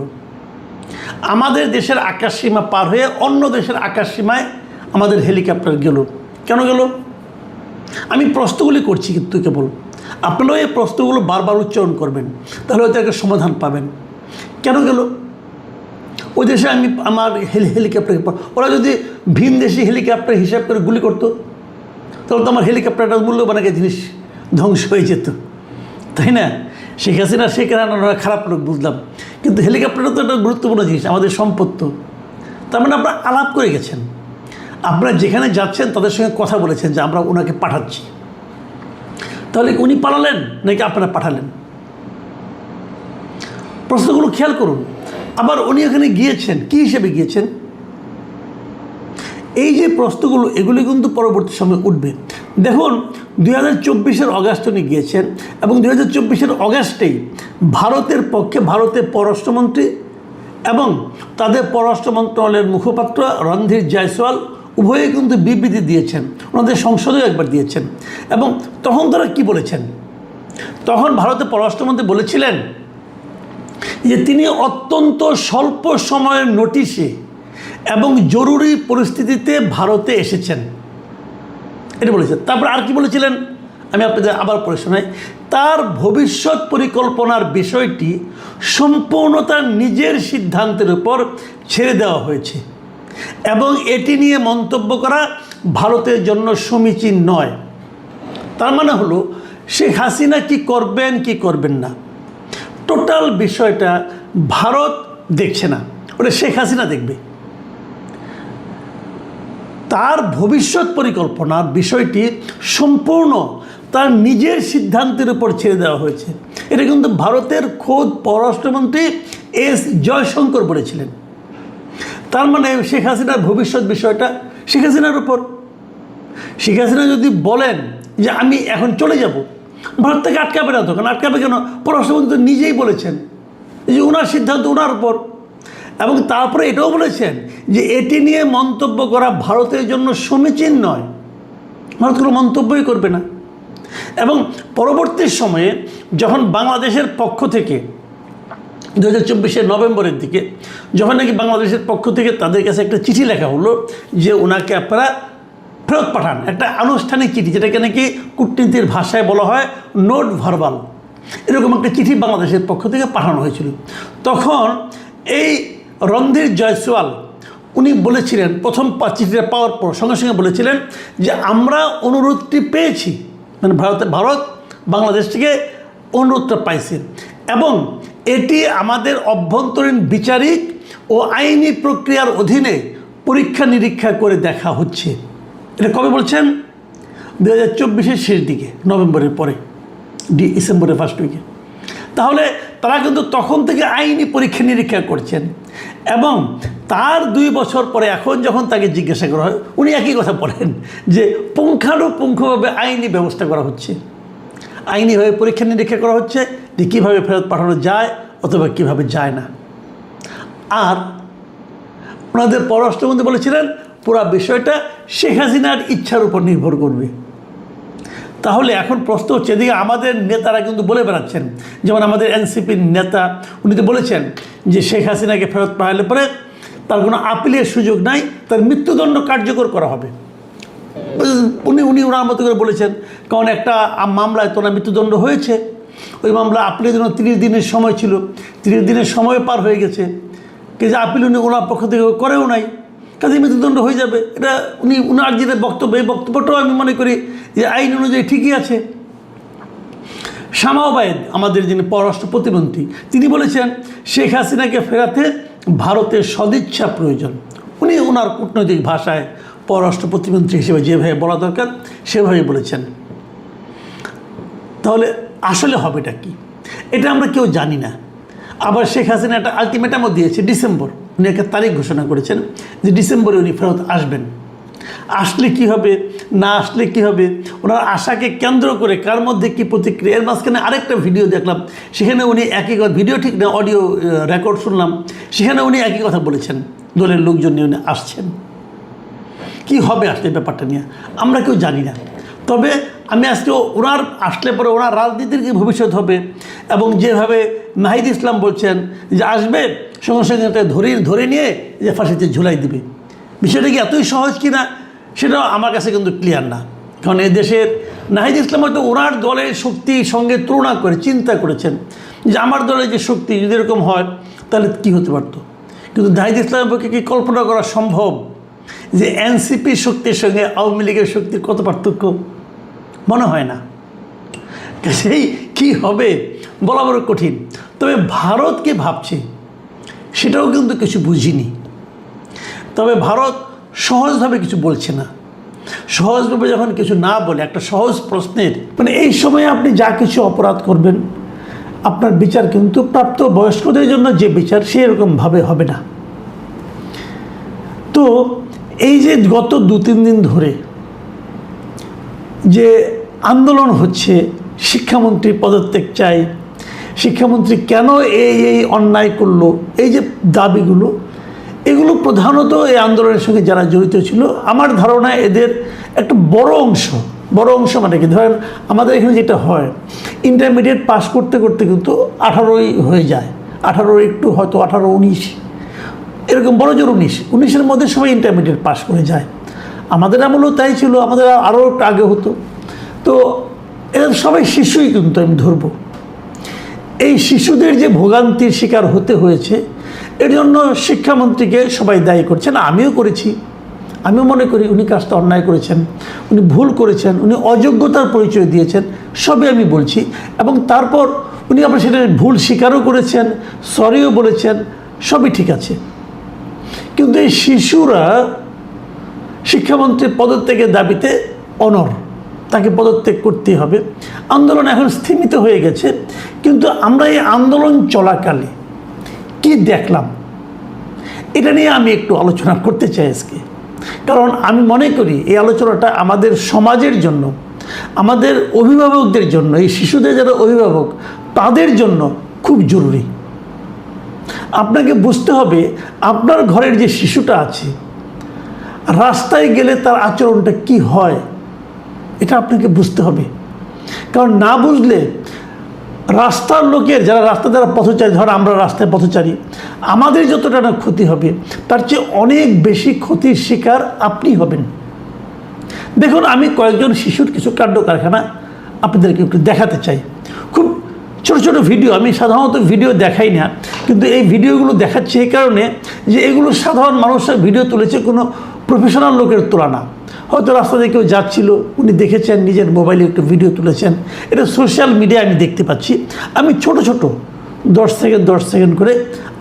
আমাদের দেশের আকাশসীমা পার হয়ে অন্য দেশের আকাশসীমায় আমাদের হেলিকপ্টার গেল। কেন গেল? আমি প্রশ্নগুলি করছি, কিন্তু কেবল আপনারাও এই প্রশ্নগুলো বারবার উচ্চারণ করবেন, তাহলে হয়তো একটা সমাধান পাবেন। কেন গেল ওই দেশে? আমার হেলিকপ্টার, ওরা যদি ভিন দেশি হেলিকপ্টার হিসাব করে গুলি করতো, তাহলে তো আমার হেলিকপ্টারটা মূল্যবান একটা জিনিস ধ্বংস হয়ে যেত, তাই না? শেখ হাসিনা শেখ হাসিনা খারাপ লোক বুঝলাম, কিন্তু হেলিকপ্টারটা তো একটা গুরুত্বপূর্ণ জিনিস, আমাদের সম্পদ। তার মানে আপনারা আলাপ করে গেছেন, আপনারা যেখানে যাচ্ছেন তাদের সঙ্গে কথা বলেছেন যে আমরা ওনাকে পাঠাচ্ছি। তাহলে উনি পালালেন নাকি আপনারা পাঠালেন? প্রশ্নগুলো খেয়াল করুন। আবার উনি এখানে গিয়েছেন কী হিসেবে গিয়েছেন? এই যে প্রশ্নগুলো, এগুলি কিন্তু পরবর্তী সময় উঠবে। দেখুন, 2024-এর অগাস্ট উনি গিয়েছেন, এবং 2024-এর অগাস্টেই ভারতের পক্ষে ভারতের পররাষ্ট্রমন্ত্রী এবং তাদের পররাষ্ট্র মন্ত্রণালয়ের মুখপাত্র রণধীর জয়সওয়াল উভয়ে কিন্তু বিবৃতি দিয়েছেন, ওনাদের সংসদেও একবার দিয়েছেন। এবং তখন তারা কী বলেছেন? তখন ভারতের পররাষ্ট্রমন্ত্রী বলেছিলেন যে তিনি অত্যন্ত স্বল্প সময়ের নোটিশে এবং জরুরি পরিস্থিতিতে ভারতে এসেছেন, এটা বলেছেন। তারপর আর কি বলেছিলেন আমি আপনাদের আবার পড়ে শোনাই। তার ভবিষ্যৎ পরিকল্পনার বিষয়টি সম্পূর্ণ তার নিজের সিদ্ধান্তের উপর ছেড়ে দেওয়া হয়েছে এবং এটি নিয়ে মন্তব্য করা ভারতের জন্য সমীচীন নয়। তার মানে হলো শেখ হাসিনা কি করবেন কি করবেন না, টোটাল বিষয়টা ভারত দেখছে না, ওটা শেখ হাসিনা দেখবে। তার ভবিষ্যৎ পরিকল্পনার বিষয়টি সম্পূর্ণ তার নিজের সিদ্ধান্তের উপর ছেড়ে দেওয়া হয়েছে। এটা কিন্তু ভারতের খোদ পররাষ্ট্রমন্ত্রী এস জয়শঙ্কর বলেছিলেন। তার মানে শেখ হাসিনার ভবিষ্যৎ বিষয়টা শেখ হাসিনার উপর। শেখ হাসিনা যদি বলেন যে আমি এখন চলে যাব, ভারত থেকে আটকাবে না, তখন আটকাবে কেন? পররাষ্ট্রমন্ত্রী নিজেই বলেছেন যে ওনার সিদ্ধান্ত ওনার উপর। এবং তারপরে এটাও বলেছেন যে এটি নিয়ে মন্তব্য করা ভারতের জন্য সমীচীন নয়, ভারত কোনো মন্তব্যই করবে না। এবং পরবর্তী সময়ে যখন বাংলাদেশের পক্ষ থেকে 2024 নভেম্বরের দিকে যখন নাকি বাংলাদেশের পক্ষ থেকে তাদের কাছে একটা চিঠি লেখা হলো যে ওনাকে আপনারা ফেরত পাঠান, একটা আনুষ্ঠানিক চিঠি, যেটাকে নাকি কূটনীতির ভাষায় বলা হয় নোট ভার্বাল, এরকম একটা চিঠি বাংলাদেশের পক্ষ থেকে পাঠানো হয়েছিল। তখন এই রণধীর জয়সওয়াল উনি বলেছিলেন, প্রথম চিঠিটা পাওয়ার পর সঙ্গে সঙ্গে বলেছিলেন যে আমরা অনুরোধটি পেয়েছি, মানে ভারত বাংলাদেশ থেকে অনুরোধটা পাইছে এবং এটি আমাদের অভ্যন্তরীণ বিচারিক ও আইনি প্রক্রিয়ার অধীনে পরীক্ষা নিরীক্ষা করে দেখা হচ্ছে। এটা কবে বলছেন? 2024 শেষ দিকে, নভেম্বরের পরে, ডিসেম্বরের ফার্স্ট উইকে। তাহলে তারা কিন্তু তখন থেকে আইনি পরীক্ষা নিরীক্ষা করছেন এবং তার 2 বছর পরে এখন যখন তাকে জিজ্ঞাসা করা হয় উনি একই কথা বলেন যে পুঙ্খানুপুঙ্খভাবে আইনি ব্যবস্থা করা হচ্ছে, আইনিভাবে পরীক্ষা নিরীক্ষা করা হচ্ছে যে কীভাবে ফেরত পাঠানো যায় অথবা কীভাবে যায় না। আর ওনাদের পররাষ্ট্রমন্ত্রী বলেছিলেন পুরো বিষয়টা শেখ হাসিনার ইচ্ছার উপর নির্ভর করবে। তাহলে এখন প্রশ্ন হচ্ছে, এদিকে আমাদের নেতারা কিন্তু বলে বেড়াচ্ছেন, যেমন আমাদের এনসিপির নেতা উনি তো বলেছেন যে শেখ হাসিনাকে ফেরত পাঠালে পরে তার কোনো আপিলের সুযোগ নাই, তার মৃত্যুদণ্ড কার্যকর করা হবে। ওনার মতো করে বলেছেন, কারণ একটা মামলায় তো না মৃত্যুদণ্ড হয়েছে, ওই মামলা আপিলের জন্য 30 দিনের সময় ছিল, 30 দিনের সময় পার হয়ে গেছে, কিন্তু আপিল ওনার পক্ষ থেকে করেও নাই, কাজে মৃত্যুদণ্ড হয়ে যাবে। এটা উনার যেটা বক্তব্য, এই বক্তব্যটাও আমি মনে করি যে আইন অনুযায়ী ঠিকই আছে। শামা ওবায়েদ আমাদের যিনি পররাষ্ট্র প্রতিমন্ত্রী, তিনি বলেছেন শেখ হাসিনাকে ফেরাতে ভারতের সদিচ্ছা প্রয়োজন। উনি ওনার কূটনৈতিক ভাষায় পররাষ্ট্র প্রতিমন্ত্রী হিসেবে যেভাবে বলা দরকার সেভাবেই বলেছেন। তাহলে আসলে হবেটা কি এটা আমরা কেউ জানি না। আবার শেখ হাসিনা একটা আলটিমেটামও দিয়েছে, ডিসেম্বর, উনি একটা তারিখ ঘোষণা করেছেন যে ডিসেম্বরে উনি ফেরত আসবেন। আসলে কি হবে, না আসলে কি হবে, ওনার আশাকে কেন্দ্র করে কার মধ্যে কী প্রতিক্রিয়া। এর মাঝখানে আরেকটা ভিডিও দেখলাম, সেখানে উনি একই কথা, ভিডিও ঠিক না অডিও রেকর্ড শুনলাম, সেখানে উনি একই কথা বলেছেন, দলের লোকজন নিয়ে উনি আসছেন। কি হবে আসলে ব্যাপারটা নিয়ে আমরা কেউ জানি না। তবে আমি আজকে ওনার আসলে পরে ওনার রাজনীতির কী ভবিষ্যৎ হবে, এবং যেভাবে নাহিদ ইসলাম বলছেন যে আসবে সঙ্গে সঙ্গে ধরে নিয়ে যে ফাঁসিতে ঝুলাই দিবে, বিষয়টা কি এতই সহজ কিনা সেটাও আমার কাছে কিন্তু ক্লিয়ার না। কারণ এই দেশের নাহিদ ইসলাম হয়তো ওনার দলের শক্তির সঙ্গে তুলনা করে চিন্তা করেছেন যে আমার দলের যে শক্তি যদি এরকম হয় তাহলে কী হতে পারত। কিন্তু নাহিদ ইসলামের পক্ষে কি কল্পনা করা সম্ভব যে এনসিপির শক্তির সঙ্গে আওয়ামী লীগের শক্তির কত পার্থক্য? মনে হয় না। সেই কী হবে বলা বড় কঠিন। তবে ভারতকে ভাবছে সেটাও কিন্তু কিছু বুঝিনি। তবে ভারত সহজভাবে কিছু বলছে না। সহজভাবে যখন কিছু না বলে একটা সহজ প্রশ্নের, মানে এই সময়ে আপনি যা কিছু অপরাধ করবেন আপনার বিচার কিন্তু প্রাপ্ত বয়স্কদের জন্য যে বিচার সেরকমভাবে হবে না। তো এই যে গত 2-3 দিন ধরে যে আন্দোলন হচ্ছে, শিক্ষামন্ত্রী পদত্যাগ চাই, শিক্ষামন্ত্রী কেন এই অন্যায় করলো, এই যে দাবিগুলো, এগুলো প্রধানত এই আন্দোলনের সঙ্গে যারা জড়িত ছিল আমার ধারণা এদের একটা বড় অংশ মানে কি, ধরেন আমাদের এখানে যেটা হয় ইন্টারমিডিয়েট পাস করতে করতে কিন্তু 18ই হয়ে যায়, 18 একটু হয়তো 18-19 এরকম বড় জোর 19-এর মধ্যে সবাই ইন্টারমিডিয়েট পাস করে যায়। আমাদের আমলেও তাই ছিল, আমাদের আরও একটু আগে হতো। তো এরা সবাই শিশুই কিন্তু আমি ধরবো। এই শিশুদের যে ভোগান্তির শিকার হতে হয়েছে এর জন্য শিক্ষামন্ত্রীকে সবাই দায়ী করছেন, আমিও করেছি। আমিও মনে করি উনি কাজটা অন্যায় করেছেন, উনি ভুল করেছেন, উনি অযোগ্যতার পরিচয় দিয়েছেন, সবই আমি বলছি। এবং তারপর উনি আবার সেটা ভুল স্বীকারও করেছেন, সরিও বলেছেন, সবই ঠিক আছে। কিন্তু এই শিশুরা শিক্ষামন্ত্রীর পদত্যাগের দাবিতে অনড়, তাকে পদত্যাগ করতেই হবে। আন্দোলন এখন স্থিমিত হয়ে গেছে, কিন্তু আমরা এই আন্দোলন চলাকালে কি দেখলাম এটা নিয়ে আমি একটু আলোচনা করতে চাই আজকে। কারণ আমি মনে করি এই আলোচনাটা আমাদের সমাজের জন্য, আমাদের অভিভাবকদের জন্য, এই শিশুদের যারা অভিভাবক তাদের জন্য খুব জরুরি। আপনাকে বুঝতে হবে আপনার ঘরের যে শিশুটা আছে রাস্তায় গেলে তার আচরণটা কি হয়, এটা আপনাকে বুঝতে হবে। কারণ না বুঝলে রাস্তার লোকের, যারা রাস্তা দ্বারা পথচারী, ধর আমরা রাস্তায় পথচারী, আমাদের যতটা না ক্ষতি হবে তার চেয়ে অনেক বেশি ক্ষতির শিকার আপনি হবেন। দেখুন, আমি কয়েকজন শিশুর কিছু কাণ্ড কারখানা আপনাদেরকে একটু দেখাতে চাই। খুব ছোট ছোট ভিডিও, আমি সাধারণত ভিডিও দেখাই না, কিন্তু এই ভিডিওগুলো দেখাচ্ছি এই কারণে যে এগুলো সাধারণ মানুষরা ভিডিও তুলেছে, কোনো প্রফেশনাল লোকের তোলা না। হয়তো রাস্তা দিয়ে কেউ যাচ্ছিল, উনি দেখেছেন, নিজের মোবাইলে একটু ভিডিও তুলেছেন, এটা সোশ্যাল মিডিয়ায় আমি দেখতে পাচ্ছি। আমি ছোট ছোট 10 সেকেন্ড করে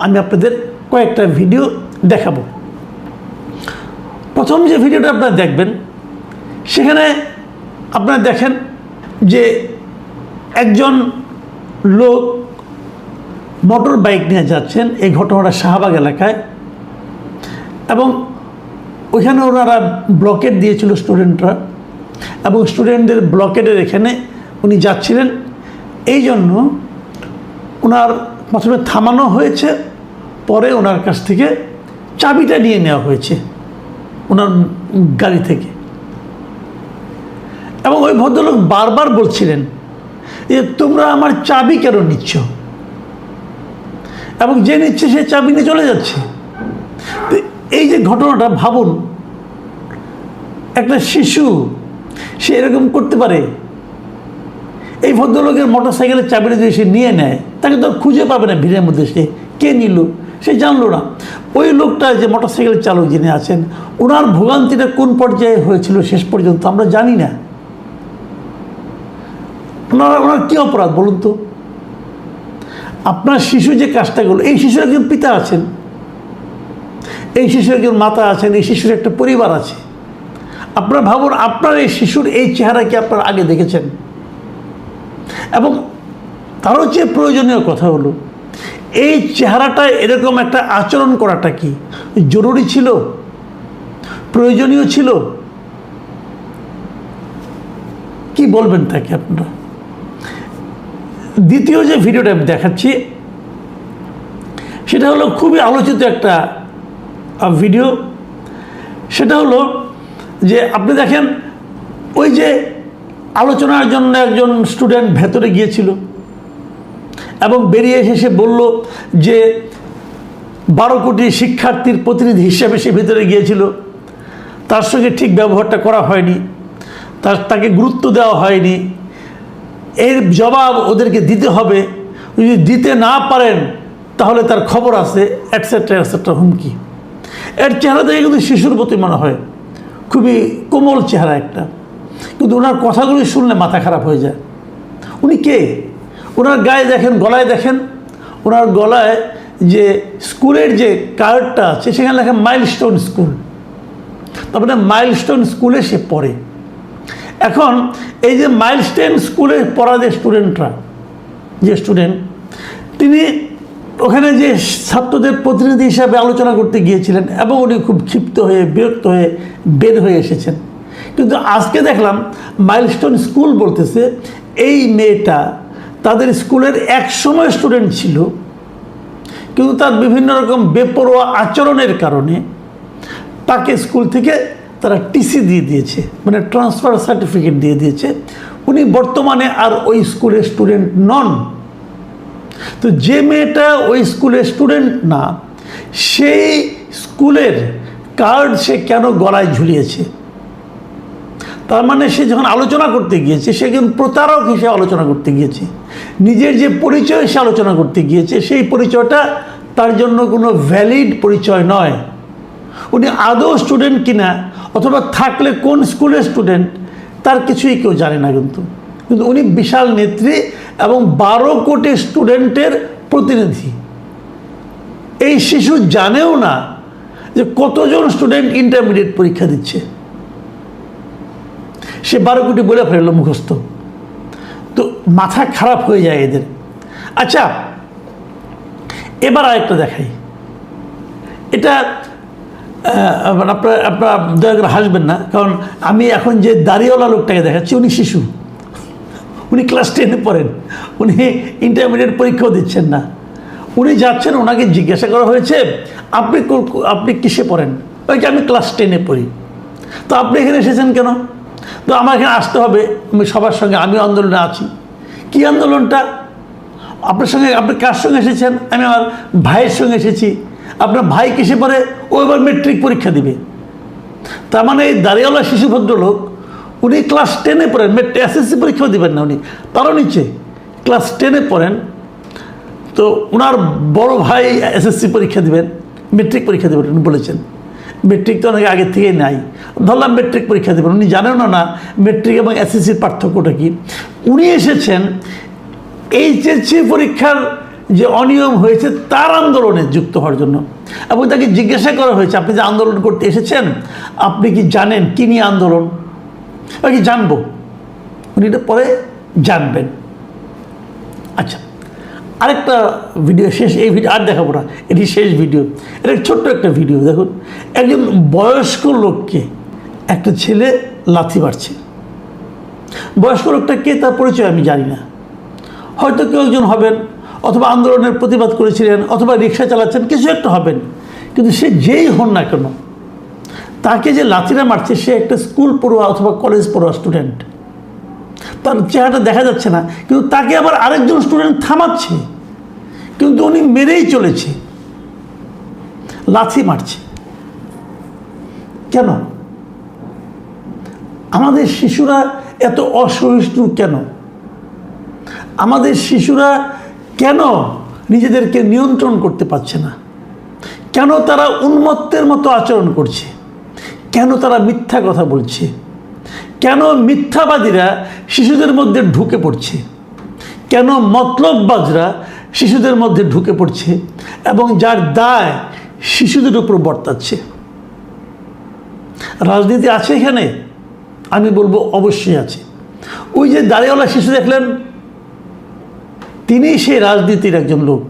আমি আপনাদের কয়েকটা ভিডিও দেখাবো। প্রথম যে ভিডিওটা আপনারা দেখবেন, সেখানে আপনারা দেখেন যে একজন লোক মোটর বাইক নিয়ে যাচ্ছেন। এই ঘটনাটা শাহবাগ এলাকায়, এবং ওইখানে ওনারা ব্লকেট দিয়েছিল স্টুডেন্টরা, এবং স্টুডেন্টদের ব্লকেটের এখানে উনি যাচ্ছিলেন। এই জন্য ওনার প্রথমে থামানো হয়েছে, পরে ওনার কাছ থেকে চাবিটা নিয়ে নেওয়া হয়েছে ওনার গাড়ি থেকে। এবং ওই ভদ্রলোক বারবার বলছিলেন যে তোমরা আমার চাবি কেন নিচ্ছ, এবং যে নিচ্ছে সে চাবি নিয়ে চলে যাচ্ছে। তো এই যে ঘটনাটা ভাবুন, একটা শিশু সে এরকম করতে পারে। এই ভদ্রলোকের মোটর সাইকেলের চাবিটা যদি সে নিয়ে নেয়, তাকে তো খুঁজে পাবে না ভিড়ের মধ্যে, সে কে নিল সে জানলো না। ওই লোকটা যে মোটর সাইকেল চালক যিনি আছেন, ওনার ভোগান্তিটা কোন পর্যায়ে হয়েছিল শেষ পর্যন্ত আমরা জানি না। ওনার কী অপরাধ বলুন তো? আপনার শিশু যে কাজটা করলো, এই শিশুর একজন পিতা আছেন, এই শিশুর একজন মাতা আছেন, এই শিশুর একটা পরিবার আছে। আপনারা ভাবুন, আপনার এই শিশুর এই চেহারা কি আপনারা আগে দেখেছেন? এবং তারও চেয়ে প্রয়োজনীয় কথা হলো, এই চেহারাটা এরকম একটা আচরণ করাটা কি জরুরি ছিল, প্রয়োজনীয় ছিল? কি বলবেন তাকে আপনারা? দ্বিতীয় যে ভিডিওটা আমি দেখাচ্ছি, সেটা হলো খুবই আলোচিত একটা ভিডিও। সেটা হলো যে আপনি দেখেন, ওই যে আলোচনার জন্য একজন স্টুডেন্ট ভেতরে গিয়েছিল এবং বেরিয়ে এসে সে বলল যে 12 কোটি শিক্ষার্থীর প্রতিনিধি হিসেবে সে ভেতরে গিয়েছিল, তার সঙ্গে ঠিক ব্যবহারটা করা হয়নি, তাকে গুরুত্ব দেওয়া হয়নি, এর জবাব ওদেরকে দিতে হবে, যদি দিতে না পারেন তাহলে তার খবর আছে, এটসেট্রা এটসেট্রা, হুমকি। এর চেহারা দেখে কিন্তু শিশুর প্রতি মনে হয়, খুবই কোমল চেহারা একটা, কিন্তু ওনার কথাগুলি শুনলে মাথা খারাপ হয়ে যায়। উনি কে? ওনার গায়ে দেখেন, গলায় দেখেন, ওনার গলায় যে স্কুলের যে কার্ডটা আছে সেখানে লেখা মাইলস্টোন স্কুল, তারপরে মাইলস্টোন স্কুলে সে পড়ে। এখন এই যে মাইলস্টোন স্কুলে পড়া যে স্টুডেন্টরা, যে স্টুডেন্ট, তিনি ওখানে যে ছাত্রদের প্রতিনিধি হিসাবে আলোচনা করতে গিয়েছিলেন, এবং উনি খুব ক্ষিপ্ত হয়ে বিরক্ত হয়ে বের হয়ে এসেছেন। কিন্তু আজকে দেখলাম মাইলস্টোন স্কুল বলতেছে এই মেয়েটা তাদের স্কুলের একসময় স্টুডেন্ট ছিল, কিন্তু তার বিভিন্ন রকম বেপরোয়া আচরণের কারণে তাকে স্কুল থেকে তারা টিসি দিয়ে দিয়েছে, মানে ট্রান্সফার সার্টিফিকেট দিয়ে দিয়েছে। উনি বর্তমানে আর ওই স্কুলের স্টুডেন্ট নন। তো যে মেয়েটা ওই স্কুলের স্টুডেন্ট না, সেই স্কুলের কার্ড সে কেন গলায় ঝুলিয়েছে? তার মানে সে যখন আলোচনা করতে গিয়েছে, সে একজন প্রতারক হিসেবে আলোচনা করতে গিয়েছে, নিজের যে পরিচয় সে আলোচনা করতে গিয়েছে, সেই পরিচয়টা তার জন্য কোনো ভ্যালিড পরিচয় নয়। উনি আদৌ স্টুডেন্ট কিনা, অথবা থাকলে কোন স্কুলের স্টুডেন্ট, তার কিছুই কেউ জানে না। কিন্তু উনি বিশাল নেত্রী এবং 12 কোটি স্টুডেন্টের প্রতিনিধি। এই শিশু জানেও না যে কতজন স্টুডেন্ট ইন্টারমিডিয়েট পরীক্ষা দিচ্ছে, সে 12 কোটি বলে ফেললো মুখস্থ। তো মাথা খারাপ হয়ে যায় এদের। আচ্ছা, এবার আরেকটা দেখাই। এটা আপনারা দয়া করে হাসবেন না, কারণ আমি এখন যে দাড়িওয়ালা লোকটাকে দেখাচ্ছি, উনি শিশু, উনি ক্লাস 10-এ পড়েন, উনি ইন্টারমিডিয়েট পরীক্ষাও দিচ্ছেন না। উনি যাচ্ছেন, ওনাকে জিজ্ঞাসা করা হয়েছে আপনি কিসে পড়েন? ওই যে আমি ক্লাস 10-এ পড়ি। তো আপনি এখানে এসেছেন কেন? তো আমার এখানে আসতে হবে, আমি সবার সঙ্গে, আমি আন্দোলনে আছি। কি আন্দোলনটা? আপনার সঙ্গে, আপনি কার সঙ্গে এসেছেন? আমি আমার ভাইয়ের সঙ্গে এসেছি। আপনার ভাই কিসে পড়ে? ও এবার মেট্রিক পরীক্ষা দিবে। তার মানে এই দাড়িওয়ালা শিশু ভদ্রলোক, উনি ক্লাস 10-এ পড়েন, এসএসসি পরীক্ষাও দিবেন না উনি, তারও নিচে ক্লাস 10-এ পড়েন। তো ওনার বড় ভাই এসএসসি পরীক্ষা দিবেন, মেট্রিক পরীক্ষা দেবেন উনি বলেছেন। মেট্রিক তো অনেক আগে থেকেই নাই, ধরলাম মেট্রিক পরীক্ষা দেবেন। উনি জানেন না মেট্রিক এবং এসএসসির পার্থক্যটা কি। উনি এসেছেন এইচএসসি পরীক্ষার যে অনিয়ম হয়েছে তার আন্দোলনে যুক্ত হওয়ার জন্য, এবং তাকে জিজ্ঞাসা করা হয়েছে আপনি যে আন্দোলন করতে এসেছেন আপনি কি জানেন কী নিয়ে আন্দোলন? কি জানবো, উনি এটা পরে জানবেন। আচ্ছা, আরেকটা ভিডিও শেষ, এই ভিডিও আর দেখাবো না, এটি শেষ ভিডিও। এটা ছোট্ট একটা ভিডিও দেখুন। একজন বয়স্ক লোককে একটা ছেলে লাথি মারছে। বয়স্ক লোকটা কে তার পরিচয় আমি জানি না, হয়তো কেউ একজন হবেন, অথবা আন্দোলনের প্রতিবাদ করেছিলেন, অথবা রিক্সা চালাচ্ছেন, কিছু একটা হবেন। কিন্তু সে যেই হন না কেন, তাকে যে লাথিটা মারছে সে একটা স্কুল পড়ুয়া অথবা কলেজ পড়ুয়া স্টুডেন্ট। তার চেহারাটা দেখা যাচ্ছে না, কিন্তু তাকে আবার আরেকজন স্টুডেন্ট থামাচ্ছে, কিন্তু উনি মেরেই চলেছে, লাথি মারছে। কেন? আমাদের শিশুরা এত অসহিষ্ণু কেন? আমাদের শিশুরা কেন নিজেদেরকে নিয়ন্ত্রণ করতে পারছে না? কেন তারা উন্মত্তের মতো আচরণ করছে? কেন তারা মিথ্যা কথা বলছে? কেন মিথ্যাবাদীরা শিশুদের মধ্যে ঢুকে পড়ছে? কেন মতলববাজরা শিশুদের মধ্যে ঢুকে পড়ছে এবং যার দায় শিশুদের উপর বর্তাচ্ছে? রাজনীতি আছে এখানে? আমি বলবো অবশ্যই আছে। ওই যে দাড়িওয়ালা শিশু দেখলেন, তিনি সেই রাজনীতির একজন লোক।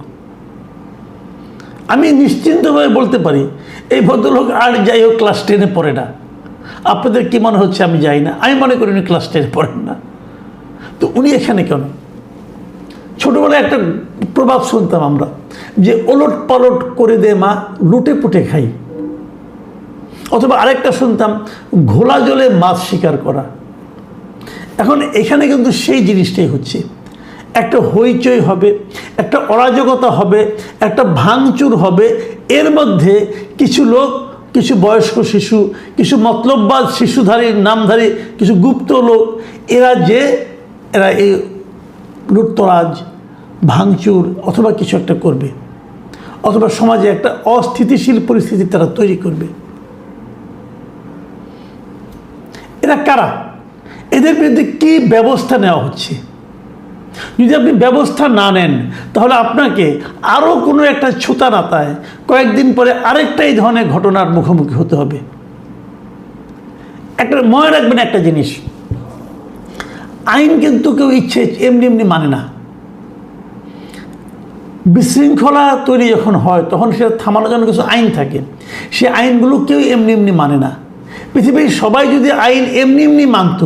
আমি নিশ্চিন্তভাবে বলতে পারি এই ভদ্রলোক আর যাই হোক ক্লাস 10-এ পড়ে না। আপনাদের কি মনে হচ্ছে আমি জানি না, আমি মনে করি উনি ক্লাস 10-এ পড়েন না। তো উনি এখানে কেন? ছোটোবেলায় একটা প্রবাদ শুনতাম আমরা, যে ওলট পালট করে দে মা, লুটে পুটে খাই। অথবা আরেকটা শুনতাম, ঘোলা জলে মাছ শিকার করা। এখন এখানে কিন্তু সেই জিনিসটাই হচ্ছে। একটা হইচই হবে, একটা অরাজকতা হবে, একটা ভাঙচুর হবে। এর মধ্যে কিছু লোক, কিছু বয়স্ক শিশু, কিছু মতলববাজ শিশুধারী নামধারী কিছু গুপ্ত লোক, এরা এই লুটতরাজ, ভাঙচুর অথবা কিছু একটা করবে, অথবা সমাজে একটা অস্থিতিশীল পরিস্থিতি তারা তৈরি করবে। এরা কারা? এদের বিরুদ্ধে কী ব্যবস্থা নেওয়া হচ্ছে? যদি আপনি ব্যবস্থা না নেন তাহলে আপনাকে আরও কোনো একটা ছুতা নাতায় কয়েকদিন পরে আরেকটা এই ধরনের ঘটনার মুখোমুখি হতে হবে। একটা মনে রাখবেন একটা জিনিস, আইন কিন্তু কেউ ইচ্ছে এমনি এমনি মানে না। বিশৃঙ্খলা তৈরি যখন হয় তখন সেটা থামানোর জন্য কিছু আইন থাকে, সে আইনগুলো কেউ এমনি এমনি মানে না। পৃথিবীর সবাই যদি আইন এমনি এমনি মানত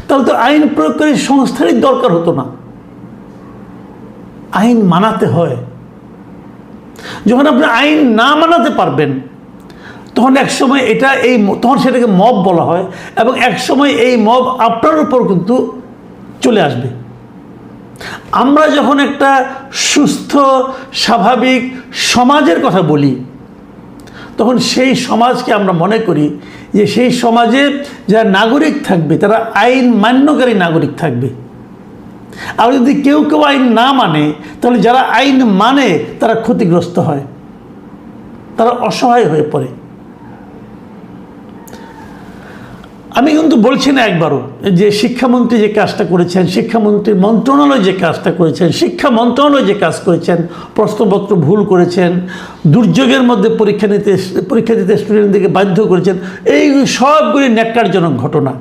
তাহলে তো আইন প্রয়োগকারী সংস্থারই দরকার হতো না। আইন মানাতে হয়। যখন আপনি আইন না মানাতে পারবেন তখন একসময় তখন সেটাকে মব বলা হয়, এবং একসময় এই মব আপনার উপর কিন্তু চলে আসবে। আমরা যখন একটা সুস্থ স্বাভাবিক সমাজের কথা বলি তখন সেই সমাজকে আমরা মনে করি যে সেই সমাজে যারা নাগরিক থাকবে তারা আইন মান্যকারী নাগরিক থাকবে। আর যদি কেউ কেউ আইন না মানে তাহলে যারা আইন মানে তারা ক্ষতিগ্রস্ত হয়, তারা অসহায় হয়ে পড়ে। আমি কিন্তু বলছি না একবারও যে শিক্ষামন্ত্রী যে কাজটা করেছেন, শিক্ষামন্ত্রীর মন্ত্রণালয় যে কাজটা করেছেন, শিক্ষা মন্ত্রণালয় যে কাজ করেছেন, প্রশ্নপত্র ভুল করেছেন, দুর্যোগের মধ্যে পরীক্ষা দিতে স্টুডেন্টদেরকে বাধ্য করেছেন, এই সবগুলি ন্যাক্কারজনক ঘটনা।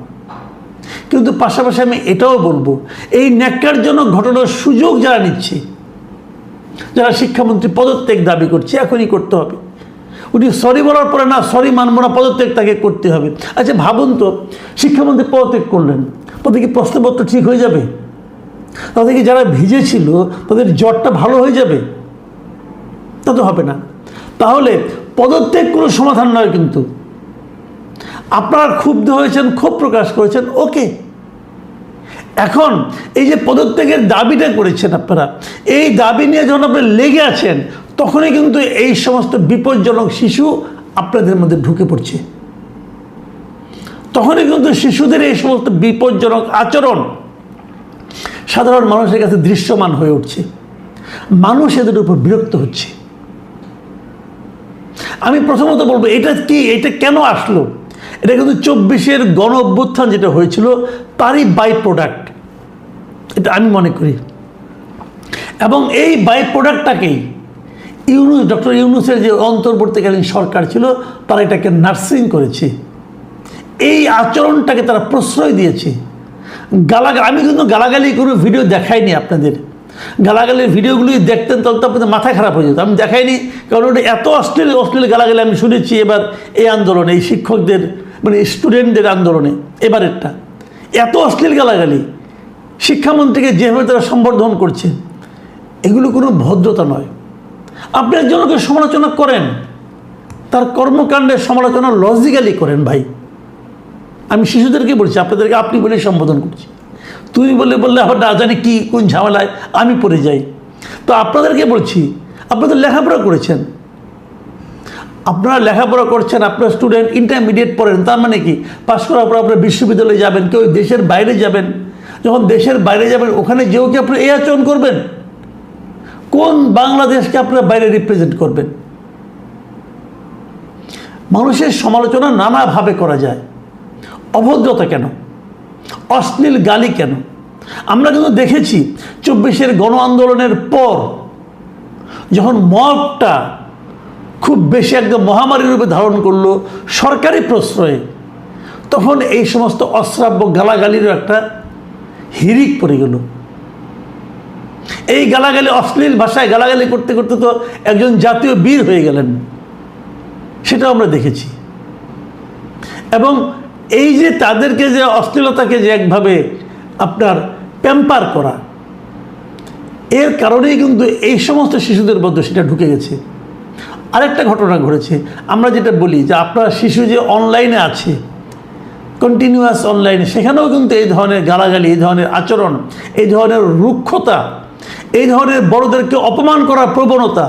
কিন্তু পাশাপাশি আমি এটাও বলবো, এই ন্যাক্কারজনক ঘটনার সুযোগ যারা নিচ্ছে, যারা শিক্ষামন্ত্রী পদত্যাগ দাবি করছে, এখনই করতে হবে। উনি সরি বলার পরে না সরি মানব না, পদত্যাগ তাকে করতে হবে। আচ্ছা ভাবুন তো, শিক্ষামন্ত্রী পদত্যাগ করলেন, তাদের কি প্রশ্নপত্র ঠিক হয়ে যাবে? তাদের কি যারা ভিজেছিল তাদের জ্বরটা ভালো হয়ে যাবে? তা তো হবে না। তাহলে পদত্যাগ কোনো সমাধান নয়। কিন্তু আপনারা ক্ষুব্ধ হয়েছেন, ক্ষোভ প্রকাশ করেছেন, ওকে। এখন এই যে পদত্যাগের দাবিটা করেছেন আপনারা, এই দাবি নিয়ে যখন আপনি লেগে আছেন, তখনই কিন্তু এই সমস্ত বিপজ্জনক শিশু আপনাদের মধ্যে ঢুকে পড়ছে। তখনই কিন্তু শিশুদের এই সমস্ত বিপজ্জনক আচরণ সাধারণ মানুষের কাছে দৃশ্যমান হয়ে উঠছে। মানুষ এদের উপর বিরক্ত হচ্ছে। আমি প্রথমত বলবো, এটা কি, এটা কেন আসলো? এটা কিন্তু 24-এর গণ অভ্যুত্থান যেটা হয়েছিল তারই বাই প্রোডাক্ট, এটা আমি মনে করি। এবং এই বাই প্রোডাক্টটাকেই ডক্টর ইউনূসের যে অন্তর্বর্তীকালীন সরকার ছিল, তারা এটাকে নার্সিং করেছে। এই আচরণটাকে তারা প্রশ্রয় দিয়েছে। আমি কিন্তু গালাগালি কোনো ভিডিও দেখাইনি আপনাদের। গালাগালির ভিডিওগুলি দেখতেন তাহলে তো আপনাদের মাথা খারাপ হয়ে যেত। আমি দেখাইনি, কারণ ওটা এত অশ্লীল অশ্লীল গালাগালি আমি শুনেছি এবার এই আন্দোলনে, এই শিক্ষকদের মানে স্টুডেন্টদের আন্দোলনে এবারেরটা। এত অশ্লীল গালাগালি, শিক্ষামন্ত্রীকে যেভাবে তারা সম্বর্ধন করছে, এগুলো কোনো ভদ্রতা নয়। আপনি একজনকে সমালোচনা করেন, তার কর্মকাণ্ডের সমালোচনা লজিক্যালি করেন ভাই। আমি শিশুদেরকে বলছি, আপনাদেরকে আপনি বলে সম্বোধন করছি। তুমি বললে আবার না জানি কি কোন ঝামেলায় আমি পড়ে যাই। তো আপনাদেরকে বলছি, আপনাদের লেখাপড়া করেছেন, আপনারা লেখাপড়া করছেন, আপনার স্টুডেন্ট ইন্টারমিডিয়েট পড়েন, তার মানে কি পাশ করার পর আপনারা বিশ্ববিদ্যালয়ে যাবেন, কেউ দেশের বাইরে যাবেন। যখন দেশের বাইরে যাবেন, ওখানে যেও কি আপনি এই আচরণ করবেন? কোন বাংলাদেশকে আপনারা বাইরে রিপ্রেজেন্ট করবেন? মানুষের সমালোচনা নানাভাবে করা যায়। অভদ্রতা কেন? অশ্লীল গালি কেন? আমরা কিন্তু দেখেছি 24-এর গণ আন্দোলনের পর যখন মবটা খুব বেশি একদম মহামারী রূপে ধারণ করলো সরকারি প্রশ্রয়ে, তখন এই সমস্ত অশ্রাব্য গালাগালিরও একটা হিড়িক পড়ে গেল। এই গালাগালি, অশ্লীল ভাষায় গালাগালি করতে করতে তো একজন জাতীয় বীর হয়ে গেলেন, সেটাও আমরা দেখেছি। এবং এই যে তাদেরকে যে অশ্লীলতাকে যে একভাবে আপনার প্যাম্পার করা, এর কারণেই কিন্তু এই সমস্ত শিশুদের মধ্যে সেটা ঢুকে গেছে। আরেকটা ঘটনা ঘটেছে, আমরা যেটা বলি যে আপনার শিশু যে অনলাইনে আছে, কন্টিনিউয়াস অনলাইনে, সেখানেও কিন্তু এই ধরনের গালাগালি, এই ধরনের আচরণ, এই ধরনের রুক্ষতা, এই ধরনের বড়দেরকে অপমান করার প্রবণতা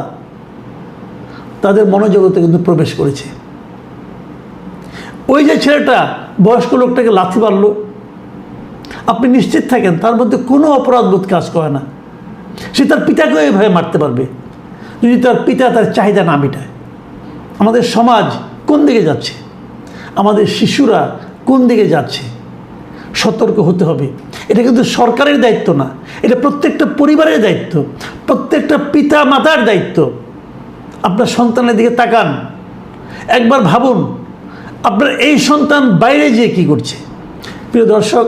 তাদের মনোজগতে কিন্তু প্রবেশ করেছে। ওই যে ছেলেটা বয়স্ক লোকটাকে লাথি মারল, আপনি নিশ্চিত থাকেন তার মধ্যে কোনো অপরাধবোধ কাজ করে না। সে তার পিতাকেও এইভাবে মারতে পারবে যদি তার পিতা তার চাহিদা না মেটায়। আমাদের সমাজ কোন দিকে যাচ্ছে? আমাদের শিশুরা কোন দিকে যাচ্ছে? সতর্ক হতে হবে। এটা কিন্তু সরকারের দায়িত্ব না, এটা প্রত্যেকটা পরিবারের দায়িত্ব, প্রত্যেকটা পিতা মাতার দায়িত্ব। আপনার সন্তানের দিকে তাকান, একবার ভাবুন আপনার এই সন্তান বাইরে যেয়ে কী করছে। প্রিয় দর্শক,